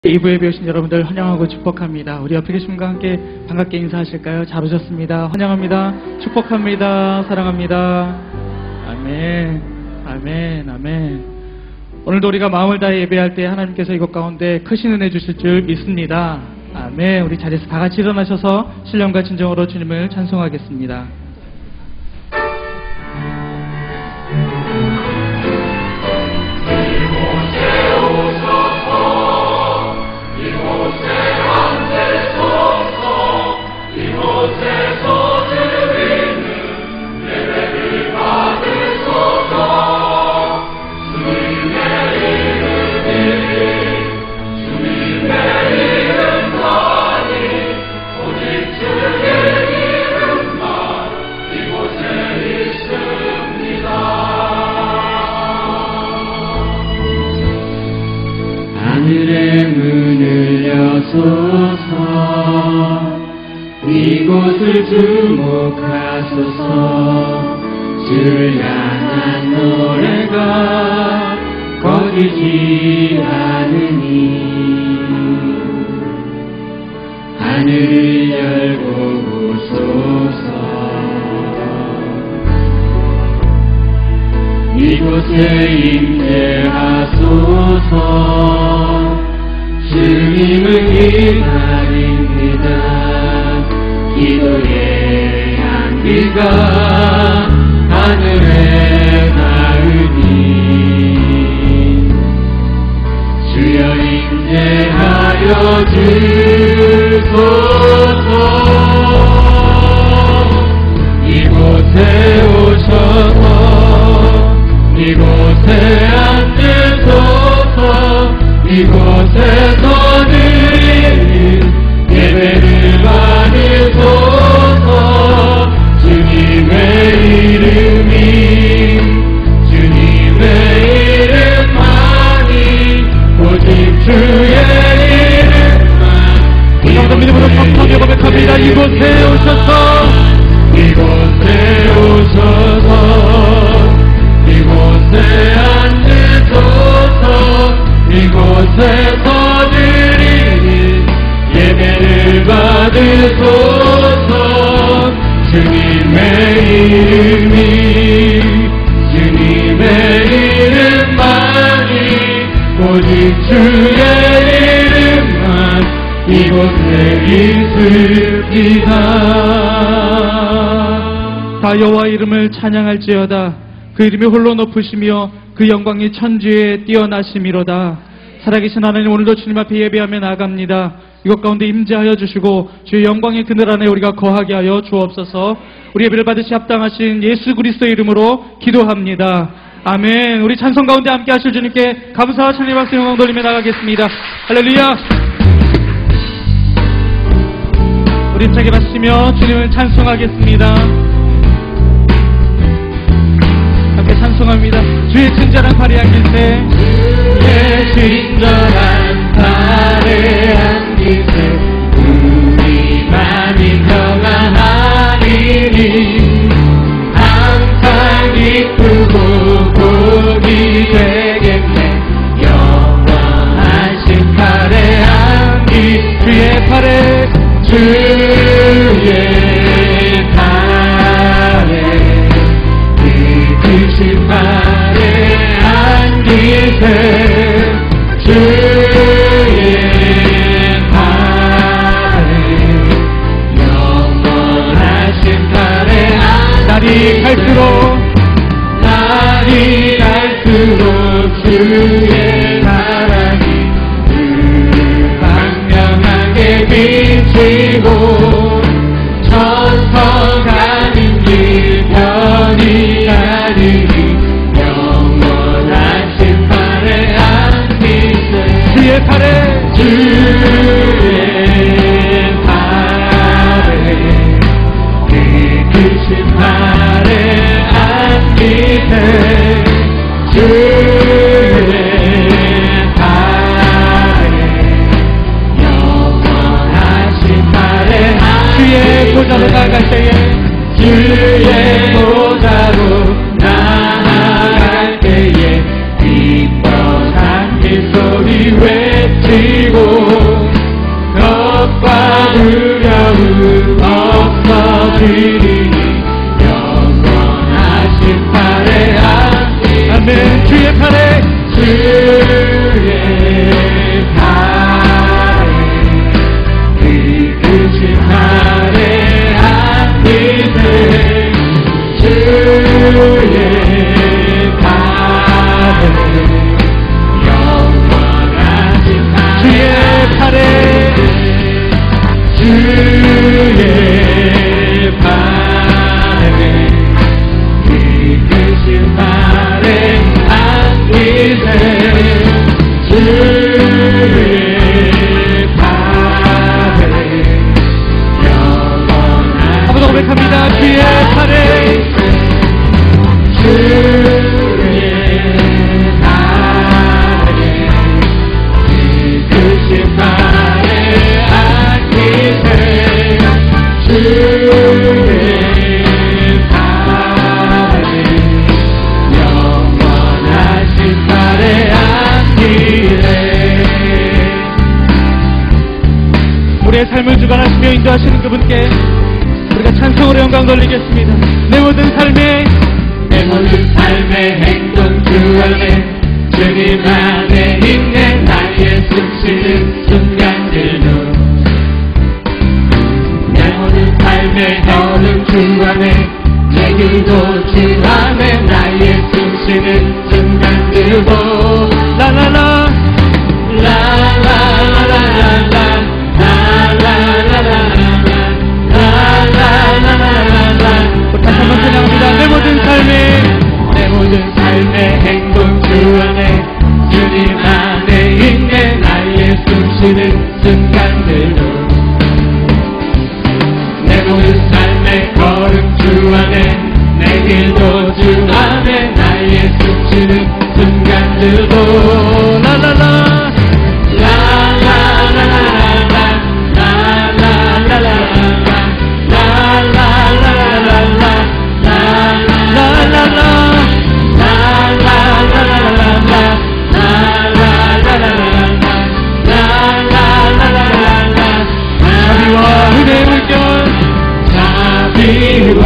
2부에 배우신 여러분들 환영하고 축복합니다. 우리 옆에 계신 분과 함께 반갑게 인사하실까요? 잘 오셨습니다. 환영합니다. 축복합니다. 사랑합니다. 아멘. 아멘. 아멘. 오늘도 우리가 마음을 다해 예배할 때 하나님께서 이곳 가운데 크신 은혜 주실 줄 믿습니다. 아멘. 우리 자리에서 다 같이 일어나셔서 신령과 진정으로 주님을 찬송하겠습니다. 하늘의 문을 여소서 이곳을 주목하소서 주를 향한 노래가 꺼지지 않으니 하늘을 열고 오소서 이곳에 임재하소서 주님을 기다립니다. 기도의 향기가 하늘에 닿으니 주여 임재하여 주소서. 이곳에 오셔서 이곳에 앉으소서. 이곳에서 드리는 예배를 받으소서. 주님의 이름만이 오직 주의 이름만 우리 영광 믿음으로 감사하며 고백합니다. 이곳에 오셔서 이곳에 오셔서 이곳에 앉으소서. 이곳에서 드리는 예배를 받으소서. 주님의 이름만이 오직 주의 이름만 이곳에 있습니다. 다 여호와 이름을 찬양할지어다. 그 이름이 홀로 높으시며 그 영광이 천지에 뛰어나심이로다. 살아계신 하나님, 오늘도 주님 앞에 예배하며 나아갑니다. 이것 가운데 임재하여 주시고 주의 영광의 그늘 안에 우리가 거하게 하여 주옵소서. 우리 예배를 받으시 합당하신 예수 그리스도의 이름으로 기도합니다. 아멘. 우리 찬송 가운데 함께 하실 주님께 감사와 찬양 박수 영광 돌리며 나가겠습니다. 할렐루야. 우리 힘차게 받으시며 주님을 찬송하겠습니다. 함께 찬송합니다. 주의 친절한 팔에 안길세, 주의 친절한 팔에 안길세 우리만이 평안하리니 항상 기쁘고 복이 되겠네. 영원하신 팔에 안길 주의 팔에 크신 팔에 안길세 주의 팔에 영원하신 팔에 날이 갈수록 주의 사랑이 광명하게 비치고 천성 가는 길 편히 가느니 영원하신 팔에 안길세 주의 팔에 그 크신 팔에 안길세 주의 팔에 영원하신 팔에 주의 보좌로 나아갈 때에 주의 보좌로 나아갈 때에 기뻐 담긴 소리 외치고 우리의 삶을 주관하시며 인도하시는 그분께 우리가 찬송으로 영광 돌리겠습니다. 내 모든 삶의 행동 주 안에 주님 안에 있는 나의 숨쉬는 순간들도 내 모든 삶의 걸음 주 안에 내 길도 주 안에 나의 숨쉬는 순간들도 라라라 다시 한번 찬양합니다. 내 모든 삶의 행동 주 안에 주님 안에 있는 나의 숨쉬는 순간들도 내 모든 삶의 걸음 주 안에 내 길도 주 안에 나의 숨쉬는 순간들도 라라라 자비와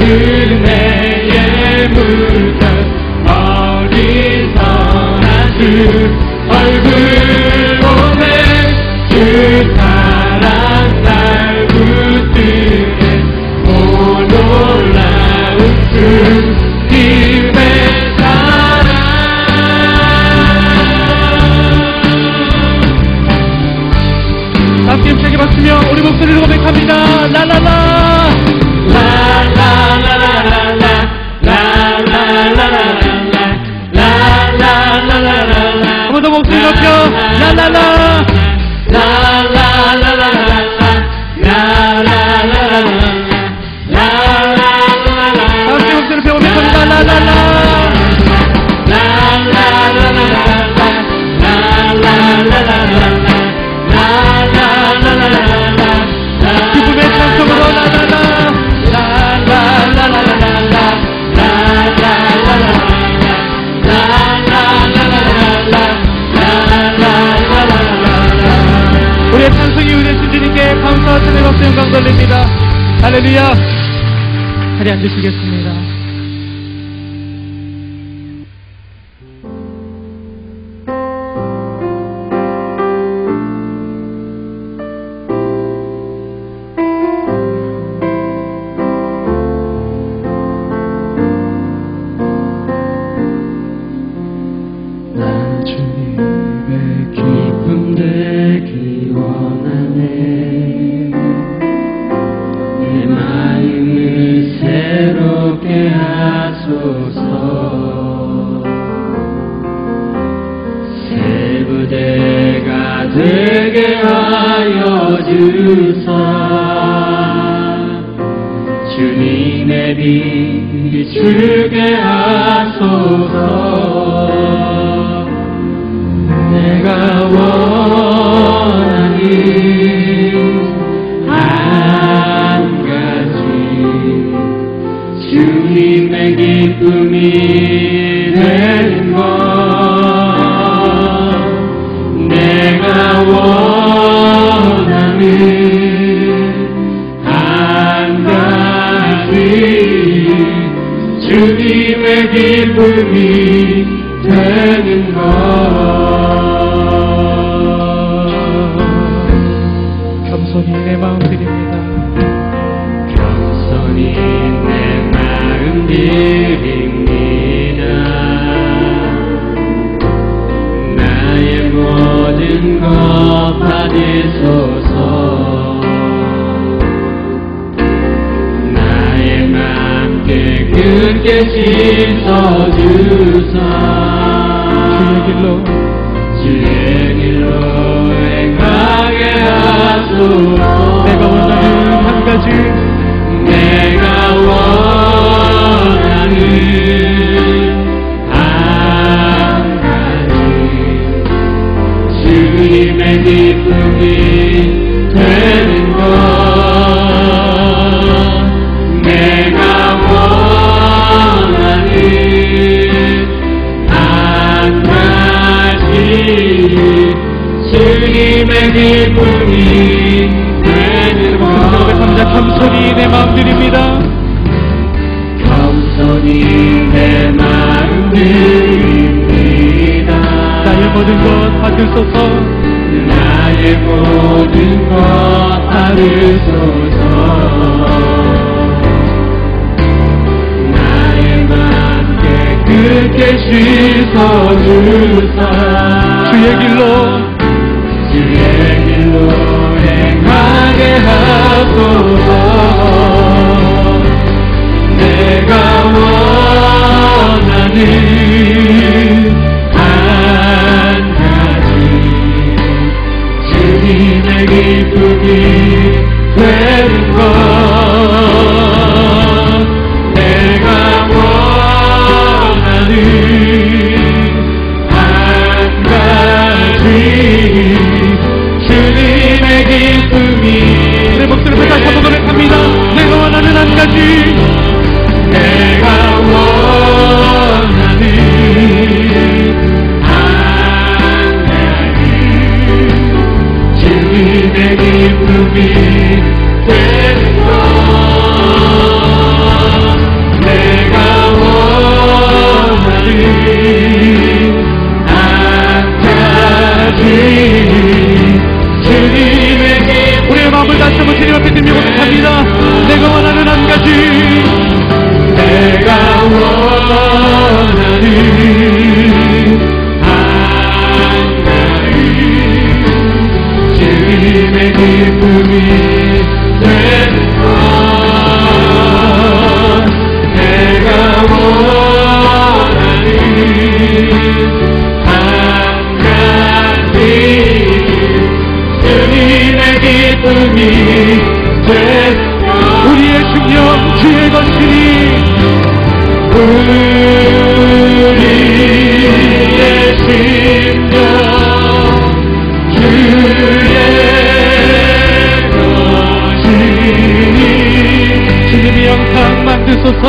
은혜의 물결 어리석은 주 얼굴 보내 주 사랑 날 붙드네 오 놀라운 주님의 사랑 함께 힘차게 박수며 우리 목소리로 고백합니다. 라라라 한 번 더 목소리 높여 라라라 함께 목소리 높여 고백합니다. 라라라 기쁨의 찬송으로 라라라 우리의 찬송이 우리의 주님께 감사와 찬양의 박수 영광 돌립니다. 할렐루야. 자리에 앉으시겠습니다. 세부대가 되게 하여 주사 주님의 빛 비추게 하소서 내가 원하는 한 가지 주님의 기쁨이 되는 것 내가 원하는 한 가지 주님의 기쁨이 되는 것 겸손히 내 마음 드립니다. 겸손히 내 마음 드립니다. 나의 모든 것 받으소서. 나의 맘 깨끗게 씻어주사 주의 길로 행하게 하소서. 내가 원하는 한 가지 내가 원하는 한 가지 주님의 기쁨이 되는 것 내가 원하는 한 가지 주님의 기쁨이 겸손히 내 마음 드립니다. 겸손히 내 마음 드립니다. 나의 모든 것 받으소서. 나의 모든 것 받으소서. 나의 맘 깨끗게 씻어주사. 주의 길로 행하게 하소서. 내가 원하는 한 가지 주님의 기쁨이 되는 것. 내가 원하는 한 가지 주님의 기쁨이. 내 목소리를 다시 한번 고백합니다. 내가 원하는 한 가지. 내가 원하는 한 가지 주님의 기쁨이 되는 것. 내가 원하는 한 가지 주님의 기쁨이. 우리의 마음을 다시 한번 주님 앞에 들며 고백합니다. 내가 원하는 한 가지. 내가 원하는 한 가지 주님의 기쁨이 되는 것. 내가 원하는 한 가지 주님의 기쁨이 되는 것. 우리의 심령 주의 것이니. 우리의 심령 주의 것이니. 주님의 영상 만드소서.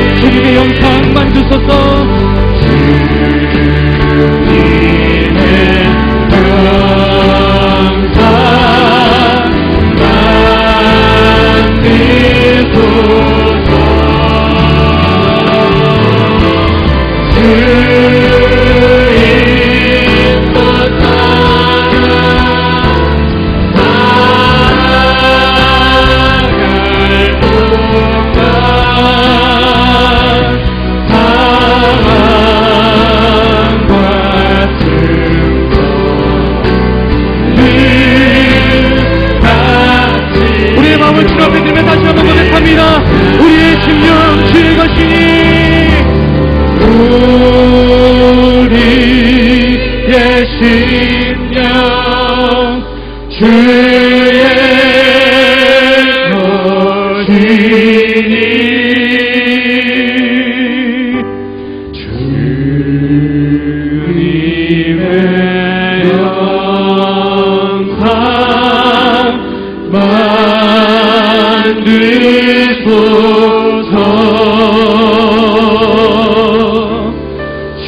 주님의 영상 만드소서. 주님의 영상 만드소서. 우리의 심령 주의 것이니. 우리의 심령 주의 것이니. 주님의 영상 만드소서.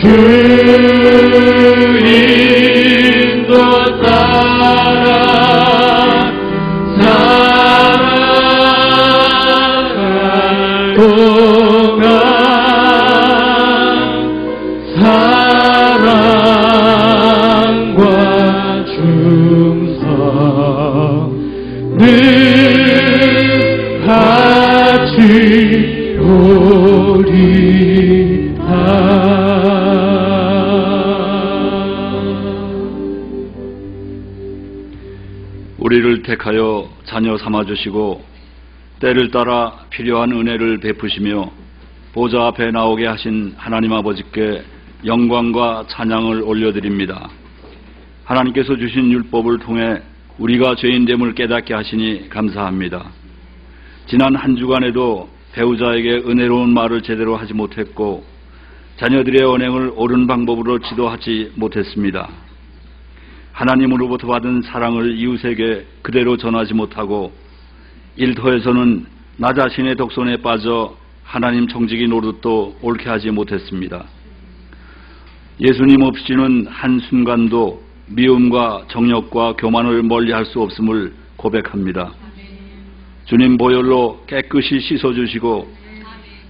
주 인도 따라 살아갈 동안 사랑과 충성 늘 같이 오 우리를 택하여 자녀 삼아주시고 때를 따라 필요한 은혜를 베푸시며 보좌 앞에 나오게 하신 하나님 아버지께 영광과 찬양을 올려드립니다. 하나님께서 주신 율법을 통해 우리가 죄인됨을 깨닫게 하시니 감사합니다. 지난 한 주간에도 배우자에게 은혜로운 말을 제대로 하지 못했고 자녀들의 언행을 옳은 방법으로 지도하지 못했습니다. 하나님으로부터 받은 사랑을 이웃에게 그대로 전하지 못하고 일터에서는 나 자신의 독선에 빠져 하나님 청지기 노릇도 옳게 하지 못했습니다. 예수님 없이는 한순간도 미움과 정욕과 교만을 멀리할 수 없음을 고백합니다. 주님 보혈로 깨끗이 씻어주시고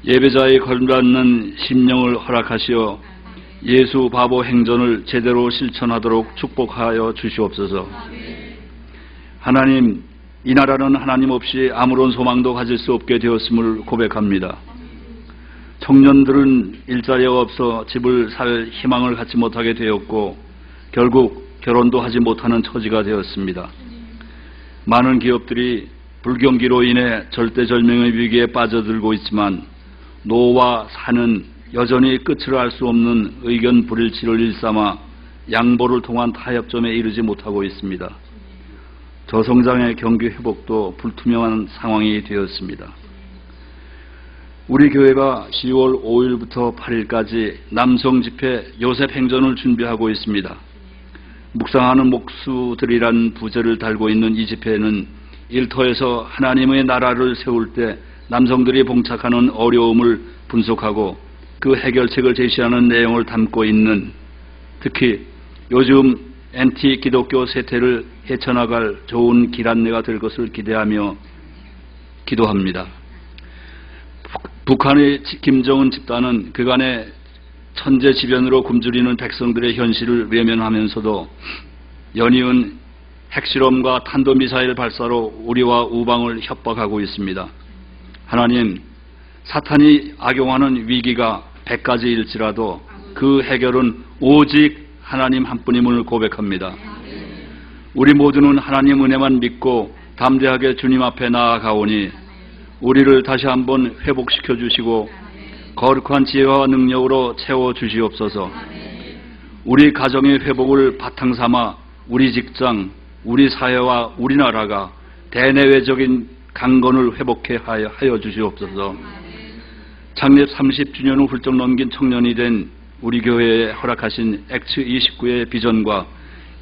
예배자의 걸받는 심령을 허락하시어 예수 바보 행전을 제대로 실천하도록 축복하여 주시옵소서. 하나님, 이 나라는 하나님 없이 아무런 소망도 가질 수 없게 되었음을 고백합니다. 청년들은 일자리가 없어 집을 살 희망을 갖지 못하게 되었고 결국 결혼도 하지 못하는 처지가 되었습니다. 많은 기업들이 불경기로 인해 절대절명의 위기에 빠져들고 있지만 노와 사는 여전히 끝을 알 수 없는 의견 불일치를 일삼아 양보를 통한 타협점에 이르지 못하고 있습니다. 저성장의 경기 회복도 불투명한 상황이 되었습니다. 우리 교회가 10월 5일부터 8일까지 남성 집회 요셉 행전을 준비하고 있습니다. 묵상하는 목수들이란 부제를 달고 있는 이 집회는 일터에서 하나님의 나라를 세울 때 남성들이 봉착하는 어려움을 분석하고 그 해결책을 제시하는 내용을 담고 있는, 특히 요즘 엔티 기독교 세태를 헤쳐나갈 좋은 길 안내가 될 것을 기대하며 기도합니다. 북한의 김정은 집단은 그간의 천재지변으로 굶주리는 백성들의 현실을 외면하면서도 연이은 핵실험과 탄도미사일 발사로 우리와 우방을 협박하고 있습니다. 하나님, 사탄이 악용하는 위기가 100가지일지라도 그 해결은 오직 하나님 한 분임을 고백합니다. 우리 모두는 하나님 은혜만 믿고 담대하게 주님 앞에 나아가오니 우리를 다시 한번 회복시켜 주시고 거룩한 지혜와 능력으로 채워 주시옵소서. 우리 가정의 회복을 바탕 삼아 우리 직장, 우리 사회와 우리나라가 대내외적인 강건을 회복해 하여 주시옵소서. 창립 30주년을 훌쩍 넘긴 청년이 된 우리 교회에 허락하신 액츠 29의 비전과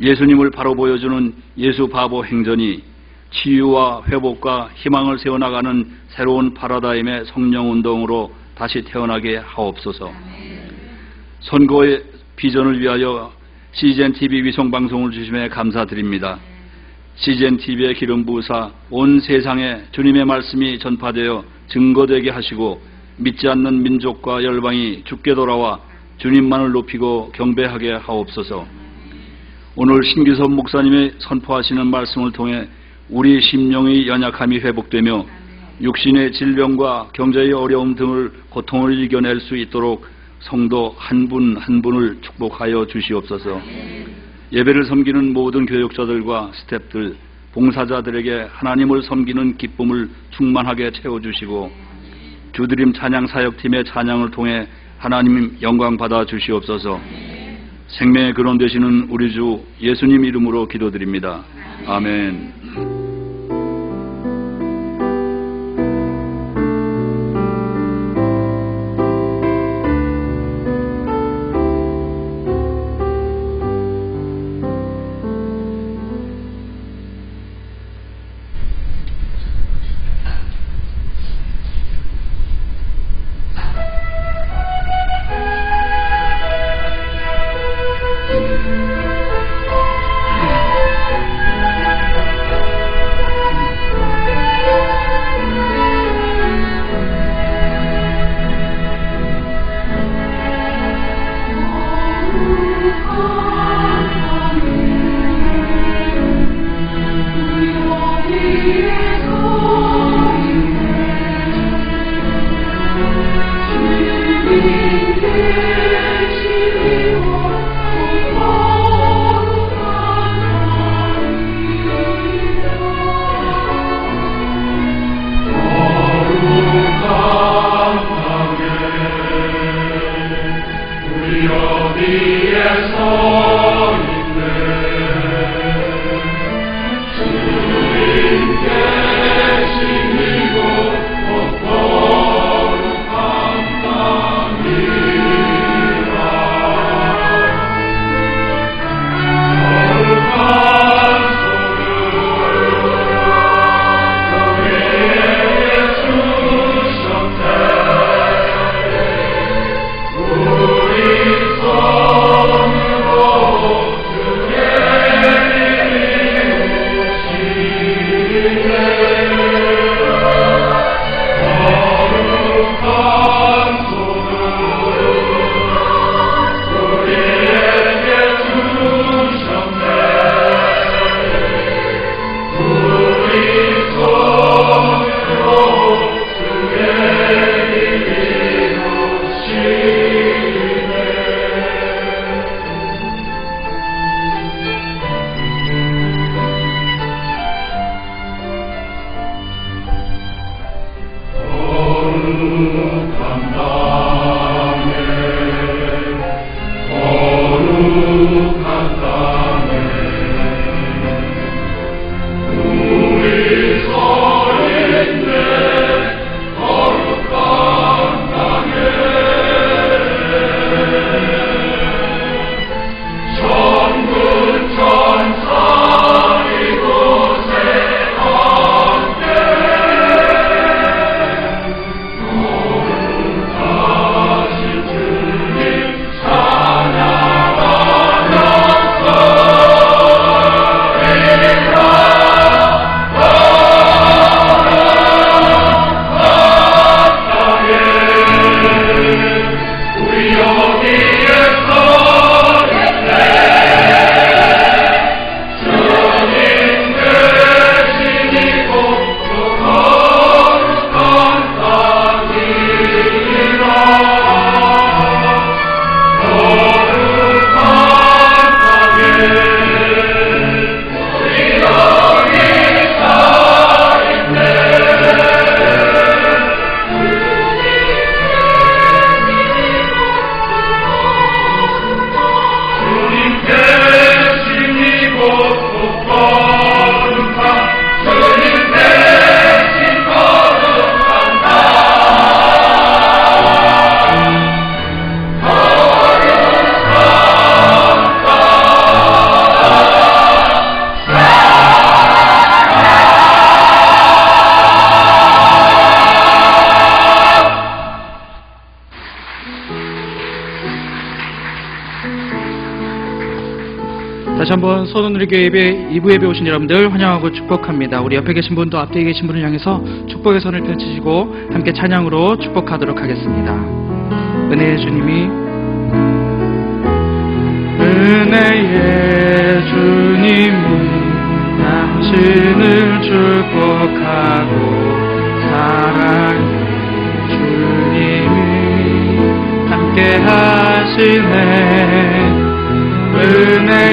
예수님을 바로 보여주는 예수 바보 행전이 치유와 회복과 희망을 세워나가는 새로운 파라다임의 성령운동으로 다시 태어나게 하옵소서. 선거의 비전을 위하여 CGN-TV 위성방송을 주심에 감사드립니다. CGN-TV의 기름 부으사 온 세상에 주님의 말씀이 전파되어 증거되게 하시고 믿지 않는 민족과 열방이 주께 돌아와 주님만을 높이고 경배하게 하옵소서. 오늘 신규섭 목사님의 선포하시는 말씀을 통해 우리 심령의 연약함이 회복되며 육신의 질병과 경제의 어려움 등을 고통을 이겨낼 수 있도록 성도 한 분 한 분을 축복하여 주시옵소서. 예배를 섬기는 모든 교육자들과 스태프들, 봉사자들에게 하나님을 섬기는 기쁨을 충만하게 채워주시고 주드림 찬양사역팀의 찬양을 통해 하나님 영광 받아 주시옵소서. 생명의 근원 되시는 우리 주 예수님 이름으로 기도드립니다. 아멘. 다시 한번 소원누리교회 예배 2부 예배 오신 여러분들 환영하고 축복합니다. 우리 옆에 계신 분도 앞에 계신 분을 향해서 축복의 손을 펼치시고 함께 찬양으로 축복하도록 하겠습니다. 은혜의 주님이 은혜의 주님이 당신을 축복하고 사랑의 주님이 함께 하시네. 은혜의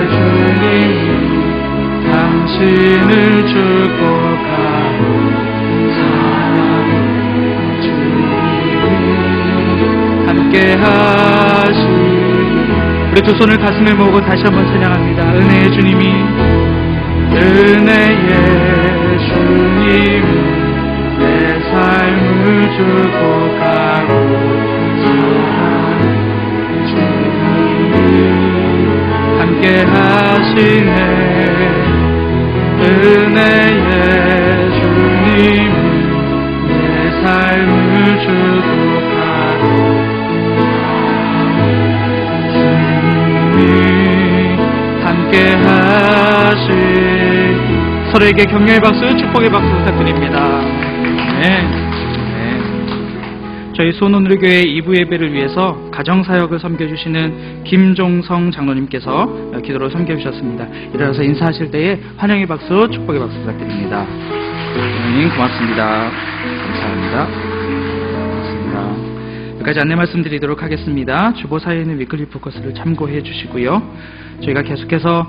주님이 당신을 축복하고 사랑의 주님이 함께 하시네. 우리 두 손을 가슴에 모으고 다시 한번 찬양합니다. 은혜의 주님이 은혜의 주님이 내 삶을 축복하고 사랑의 주님이 함께 하시네. 은혜의 주님이 내 삶을 축복하고 함께 하시. 서로에게 격려의 박수, 축복의 박수 부탁드립니다. 네. 저희 소원누리교회 2부 예배를 위해서 가정사역을 섬겨주시는 김종성 장로님께서 기도로 섬겨주셨습니다. 일어나서 인사하실 때에 환영의 박수, 축복의 박수 부탁드립니다. 장로님 고맙습니다. 감사합니다. 고맙습니다. 여기까지 안내 말씀드리도록 하겠습니다. 주보사에 있는 위클리 포커스를 참고해 주시고요. 저희가 계속해서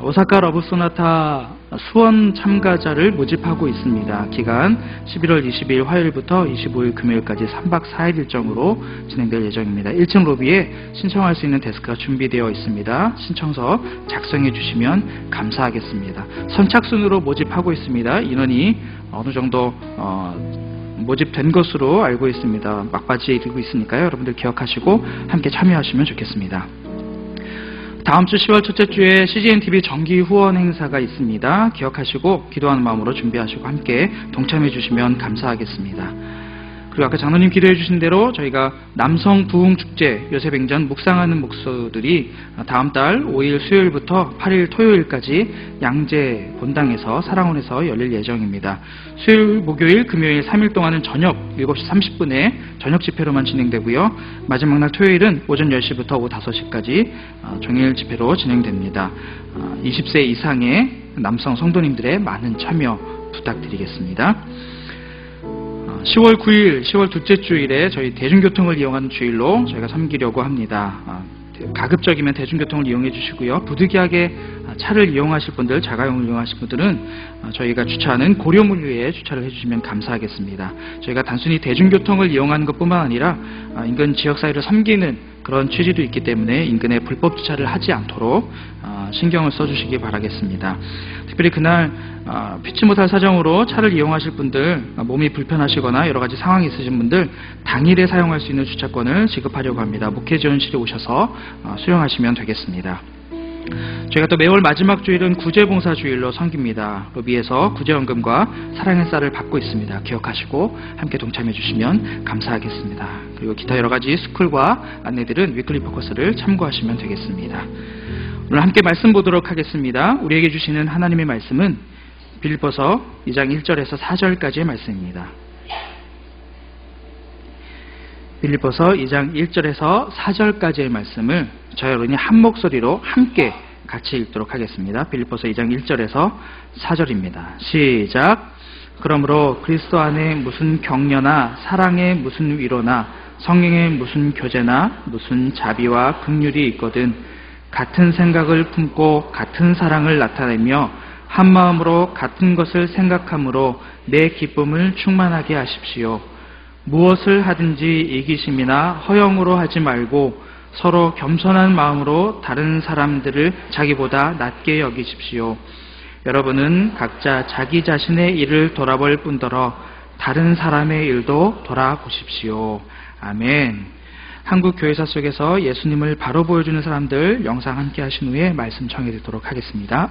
오사카 러브소나타 수원 참가자를 모집하고 있습니다. 기간 11월 22일 화요일부터 25일 금요일까지 3박 4일 일정으로 진행될 예정입니다. 1층 로비에 신청할 수 있는 데스크가 준비되어 있습니다. 신청서 작성해 주시면 감사하겠습니다. 선착순으로 모집하고 있습니다. 인원이 어느 정도 모집된 것으로 알고 있습니다. 막바지에 이르고 있으니까요. 여러분들 기억하시고 함께 참여하시면 좋겠습니다. 다음 주 10월 첫째 주에 CGNTV 정기 후원 행사가 있습니다. 기억하시고 기도하는 마음으로 준비하시고 함께 동참해 주시면 감사하겠습니다. 그리고 아까 장로님 기도해 주신 대로 저희가 남성 부흥축제 요셉행전 묵상하는 목소들이 다음 달 5일 수요일부터 8일 토요일까지 양재 본당에서 사랑원에서 열릴 예정입니다. 수요일, 목요일, 금요일 3일 동안은 저녁 7시 30분에 저녁 집회로만 진행되고요. 마지막 날 토요일은 오전 10시부터 오후 5시까지 종일 집회로 진행됩니다. 20세 이상의 남성 성도님들의 많은 참여 부탁드리겠습니다. 10월 9일, 10월 둘째 주일에 저희 대중교통을 이용하는 주일로 저희가 섬기려고 합니다. 가급적이면 대중교통을 이용해 주시고요. 부득이하게 차를 이용하실 분들, 자가용을 이용하실 분들은 저희가 주차하는 고려물류에 주차를 해주시면 감사하겠습니다. 저희가 단순히 대중교통을 이용하는 것뿐만 아니라 인근 지역사회를 섬기는 그런 취지도 있기 때문에 인근에 불법 주차를 하지 않도록 신경을 써주시기 바라겠습니다. 특별히 그날 피치 못할 사정으로 차를 이용하실 분들, 몸이 불편하시거나 여러 가지 상황이 있으신 분들 당일에 사용할 수 있는 주차권을 지급하려고 합니다. 목회지원실에 오셔서 수령하시면 되겠습니다. 저희가 또 매월 마지막 주일은 구제봉사주일로 섬깁니다. 로비에서 구제원금과 사랑의 쌀을 받고 있습니다. 기억하시고 함께 동참해 주시면 감사하겠습니다. 그리고 기타 여러 가지 스쿨과 안내들은 위클리 포커스를 참고하시면 되겠습니다. 오늘 함께 말씀 보도록 하겠습니다. 우리에게 주시는 하나님의 말씀은 빌립보서 2장 1절에서 4절까지의 말씀입니다. 빌립보서 2장 1절에서 4절까지의 말씀을 저희 여러분이 한 목소리로 함께 같이 읽도록 하겠습니다. 빌립보서 2장 1절에서 4절입니다. 시작. 그러므로 그리스도 안에 무슨 격려나 사랑에 무슨 위로나 성령의 무슨 교제나 무슨 자비와 긍휼이 있거든 같은 생각을 품고 같은 사랑을 나타내며 한 마음으로 같은 것을 생각함으로 내 기쁨을 충만하게 하십시오. 무엇을 하든지 이기심이나 허영으로 하지 말고 서로 겸손한 마음으로 다른 사람들을 자기보다 낮게 여기십시오. 여러분은 각자 자기 자신의 일을 돌아볼 뿐더러 다른 사람의 일도 돌아보십시오. 아멘. 한국 교회사 속에서 예수님을 바로 보여주는 사람들 영상 함께 하신 후에 말씀 청해 드리도록 하겠습니다.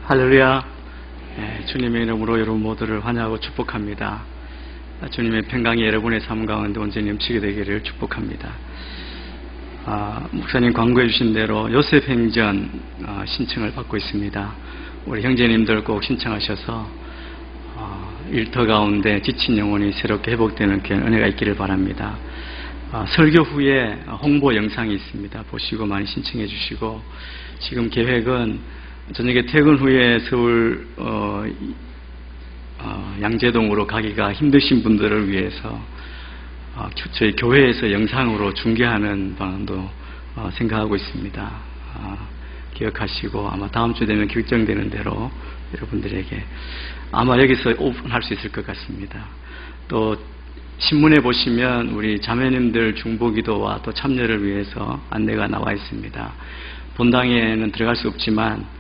할렐루야. 주님의 이름으로 여러분 모두를 환영하고 축복합니다. 주님의 평강이 여러분의 삶 가운데 온전히 넘치게 되기를 축복합니다. 목사님 광고해 주신 대로 요셉 행전 신청을 받고 있습니다. 우리 형제님들 꼭 신청하셔서 일터 가운데 지친 영혼이 새롭게 회복되는 그런 은혜가 있기를 바랍니다. 설교 후에 홍보 영상이 있습니다. 보시고 많이 신청해 주시고, 지금 계획은 저녁에 퇴근 후에 서울 양재동으로 가기가 힘드신 분들을 위해서 저희 교회에서 영상으로 중계하는 방안도 생각하고 있습니다. 기억하시고 아마 다음 주 되면 결정되는 대로 여러분들에게 아마 여기서 오픈할 수 있을 것 같습니다. 또 신문에 보시면 우리 자매님들 중보기도와 또 참여를 위해서 안내가 나와 있습니다. 본당에는 들어갈 수 없지만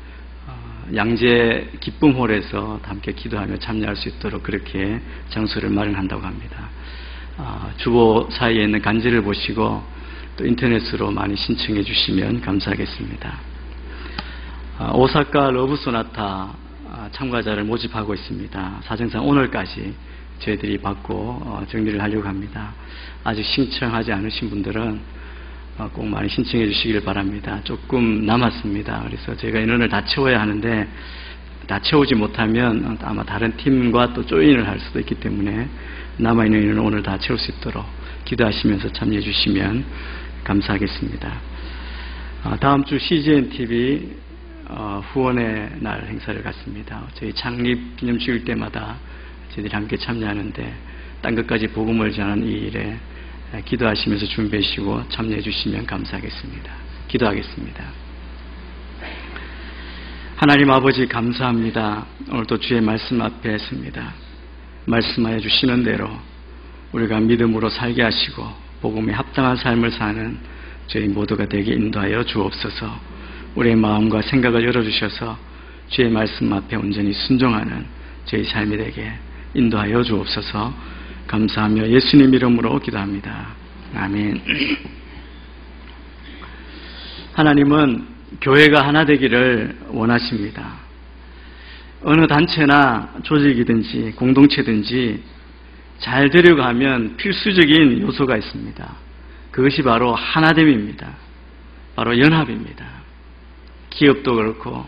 양재 기쁨홀에서 함께 기도하며 참여할 수 있도록 그렇게 장소를 마련한다고 합니다. 주보 사이에 있는 간지를 보시고 또 인터넷으로 많이 신청해 주시면 감사하겠습니다. 오사카 러브소나타 참가자를 모집하고 있습니다. 사정상 오늘까지 저희들이 받고 정리를 하려고 합니다. 아직 신청하지 않으신 분들은 꼭 많이 신청해 주시길 바랍니다. 조금 남았습니다. 그래서 저희가 인원을 다 채워야 하는데 다 채우지 못하면 아마 다른 팀과 또 조인을 할 수도 있기 때문에 남아있는 인원을 오늘 다 채울 수 있도록 기도하시면서 참여해 주시면 감사하겠습니다. 다음 주 CGN-TV 후원의 날 행사를 갖습니다. 저희 창립 기념주일 때마다 저희들이 함께 참여하는데 딴 것까지 복음을 전하는 이 일에 기도하시면서 준비하시고 참여해 주시면 감사하겠습니다. 기도하겠습니다. 하나님 아버지 감사합니다. 오늘도 주의 말씀 앞에 섭니다. 말씀하여 주시는 대로 우리가 믿음으로 살게 하시고 복음에 합당한 삶을 사는 저희 모두가 되게 인도하여 주옵소서. 우리의 마음과 생각을 열어주셔서 주의 말씀 앞에 온전히 순종하는 저희 삶이 되게 인도하여 주옵소서. 감사하며 예수님 이름으로 기도합니다. 아멘. 하나님은 교회가 하나 되기를 원하십니다. 어느 단체나 조직이든지 공동체든지 잘 되려고 하면 필수적인 요소가 있습니다. 그것이 바로 하나됨입니다. 바로 연합입니다. 기업도 그렇고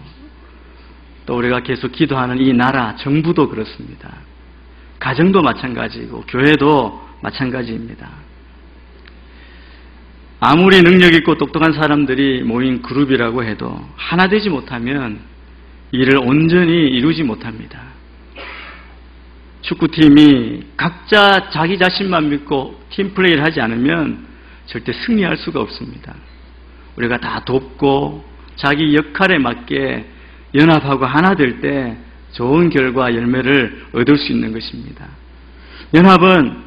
또 우리가 계속 기도하는 이 나라, 정부도 그렇습니다. 가정도 마찬가지고 교회도 마찬가지입니다. 아무리 능력 있고 똑똑한 사람들이 모인 그룹이라고 해도 하나 되지 못하면 일을 온전히 이루지 못합니다. 축구팀이 각자 자기 자신만 믿고 팀플레이를 하지 않으면 절대 승리할 수가 없습니다. 우리가 다 돕고 자기 역할에 맞게 연합하고 하나 될 때 좋은 결과, 열매를 얻을 수 있는 것입니다. 연합은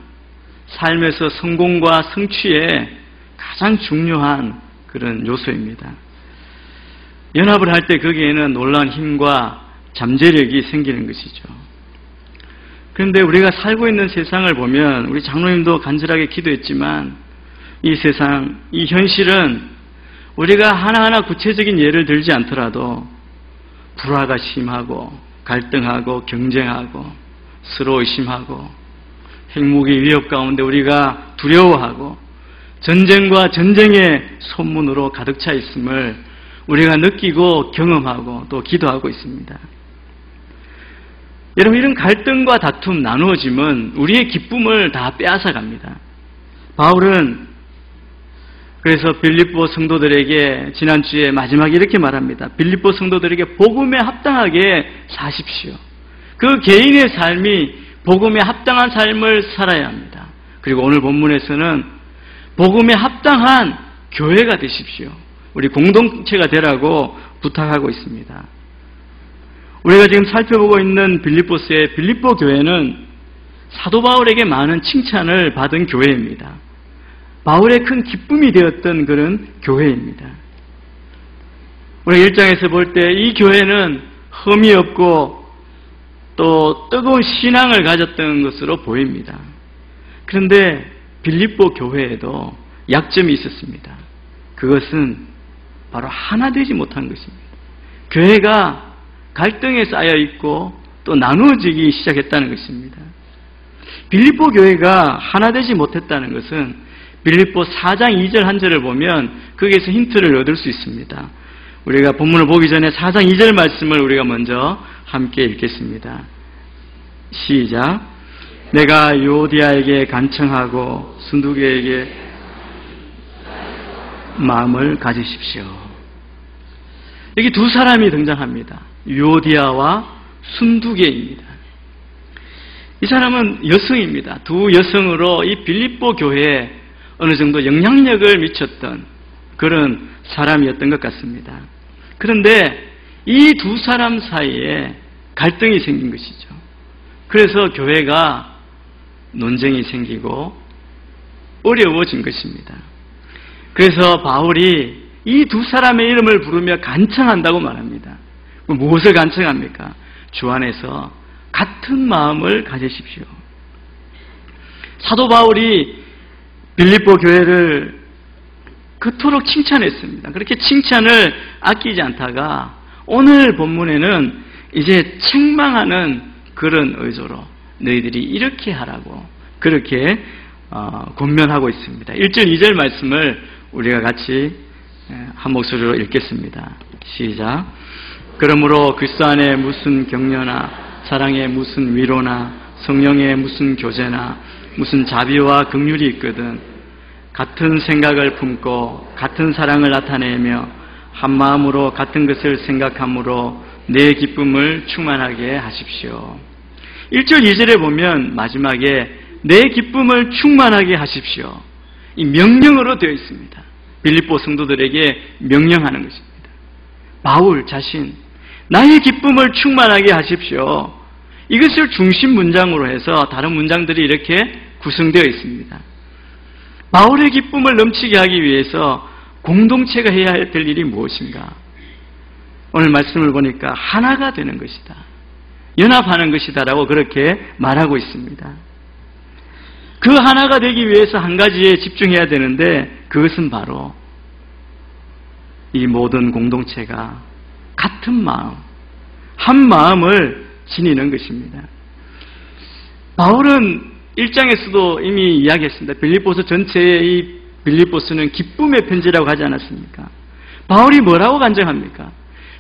삶에서 성공과 성취에 가장 중요한 그런 요소입니다. 연합을 할 때 거기에는 놀라운 힘과 잠재력이 생기는 것이죠. 그런데 우리가 살고 있는 세상을 보면 우리 장로님도 간절하게 기도했지만 이 세상, 이 현실은 우리가 하나하나 구체적인 예를 들지 않더라도 불화가 심하고 갈등하고 경쟁하고 서로 의심하고 핵무기 위협 가운데 우리가 두려워하고 전쟁과 전쟁의 소문으로 가득 차 있음을 우리가 느끼고 경험하고 또 기도하고 있습니다. 여러분, 이런 갈등과 다툼, 나누어짐은 우리의 기쁨을 다 빼앗아갑니다. 바울은 그래서 빌립보 성도들에게 지난주에 마지막에 이렇게 말합니다. 빌립보 성도들에게 복음에 합당하게 사십시오. 그 개인의 삶이 복음에 합당한 삶을 살아야 합니다. 그리고 오늘 본문에서는 복음에 합당한 교회가 되십시오. 우리 공동체가 되라고 부탁하고 있습니다. 우리가 지금 살펴보고 있는 빌립보스의 빌립보 교회는 사도 바울에게 많은 칭찬을 받은 교회입니다. 바울의 큰 기쁨이 되었던 그런 교회입니다. 우리가 1장에서 볼 때 이 교회는 흠이 없고 또 뜨거운 신앙을 가졌던 것으로 보입니다. 그런데 빌립보 교회에도 약점이 있었습니다. 그것은 바로 하나 되지 못한 것입니다. 교회가 갈등에 쌓여 있고 또 나누어지기 시작했다는 것입니다. 빌립보 교회가 하나 되지 못했다는 것은 빌립보 4장 2절 한 절을 보면 거기에서 힌트를 얻을 수 있습니다. 우리가 본문을 보기 전에 4장 2절 말씀을 우리가 먼저 함께 읽겠습니다. 시작. 내가 유오디아에게 간청하고 순두계에게 마음을 가지십시오. 여기 두 사람이 등장합니다. 유오디아와 순두계입니다. 이 사람은 여성입니다. 두 여성으로 이 빌립보 교회에 어느 정도 영향력을 미쳤던 그런 사람이었던 것 같습니다. 그런데 이 두 사람 사이에 갈등이 생긴 것이죠. 그래서 교회가 논쟁이 생기고 어려워진 것입니다. 그래서 바울이 이 두 사람의 이름을 부르며 간청한다고 말합니다. 무엇을 간청합니까? 주 안에서 같은 마음을 가지십시오. 사도 바울이 빌립보 교회를 그토록 칭찬했습니다. 그렇게 칭찬을 아끼지 않다가 오늘 본문에는 이제 책망하는 그런 의도로 너희들이 이렇게 하라고 그렇게 권면하고 있습니다. 1절 2절 말씀을 우리가 같이 한 목소리로 읽겠습니다. 시작. 그러므로 그리스도 안에 무슨 격려나 사랑에 무슨 위로나 성령의 무슨 교제나 무슨 자비와 긍휼이 있거든 같은 생각을 품고 같은 사랑을 나타내며 한 마음으로 같은 것을 생각함으로 내 기쁨을 충만하게 하십시오. 1절 2절에 보면 마지막에 내 기쁨을 충만하게 하십시오. 이 명령으로 되어 있습니다. 빌립보 성도들에게 명령하는 것입니다. 바울 자신 나의 기쁨을 충만하게 하십시오. 이것을 중심 문장으로 해서 다른 문장들이 이렇게 구성되어 있습니다. 바울의 기쁨을 넘치게 하기 위해서 공동체가 해야 될 일이 무엇인가? 오늘 말씀을 보니까 하나가 되는 것이다. 연합하는 것이다라고 그렇게 말하고 있습니다. 그 하나가 되기 위해서 한 가지에 집중해야 되는데 그것은 바로 이 모든 공동체가 같은 마음, 한 마음을 지니는 것입니다. 바울은 1장에서도 이미 이야기했습니다. 빌립보서 전체의 이 빌립보서는 기쁨의 편지라고 하지 않았습니까? 바울이 뭐라고 간증합니까?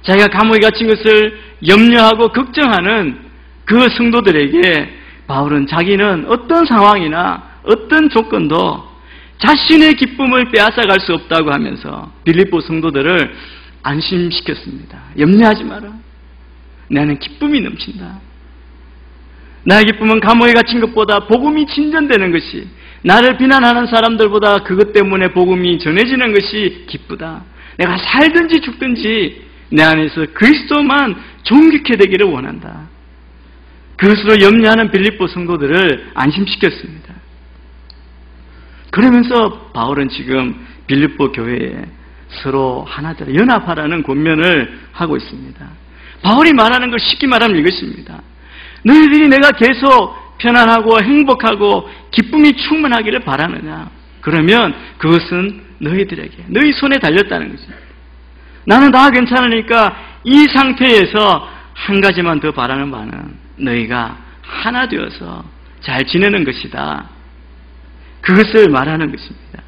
자기가 감옥에 갇힌 것을 염려하고 걱정하는 그 성도들에게 바울은 자기는 어떤 상황이나 어떤 조건도 자신의 기쁨을 빼앗아갈 수 없다고 하면서 빌립보 성도들을 안심시켰습니다. 염려하지 마라. 나는 기쁨이 넘친다. 나의 기쁨은 감옥에 갇힌 것보다 복음이 진전되는 것이, 나를 비난하는 사람들보다 그것 때문에 복음이 전해지는 것이 기쁘다. 내가 살든지 죽든지 내 안에서 그리스도만 존귀케 되기를 원한다. 그것으로 염려하는 빌립보 성도들을 안심시켰습니다. 그러면서 바울은 지금 빌립보 교회에 서로 하나되라, 연합하라는 권면을 하고 있습니다. 바울이 말하는 걸 쉽게 말하면 이것입니다. 너희들이 내가 계속 편안하고 행복하고 기쁨이 충만하기를 바라느냐? 그러면 그것은 너희들에게, 너희 손에 달렸다는 것입니다. 나는 다 괜찮으니까 이 상태에서 한 가지만 더 바라는 바는 너희가 하나 되어서 잘 지내는 것이다. 그것을 말하는 것입니다.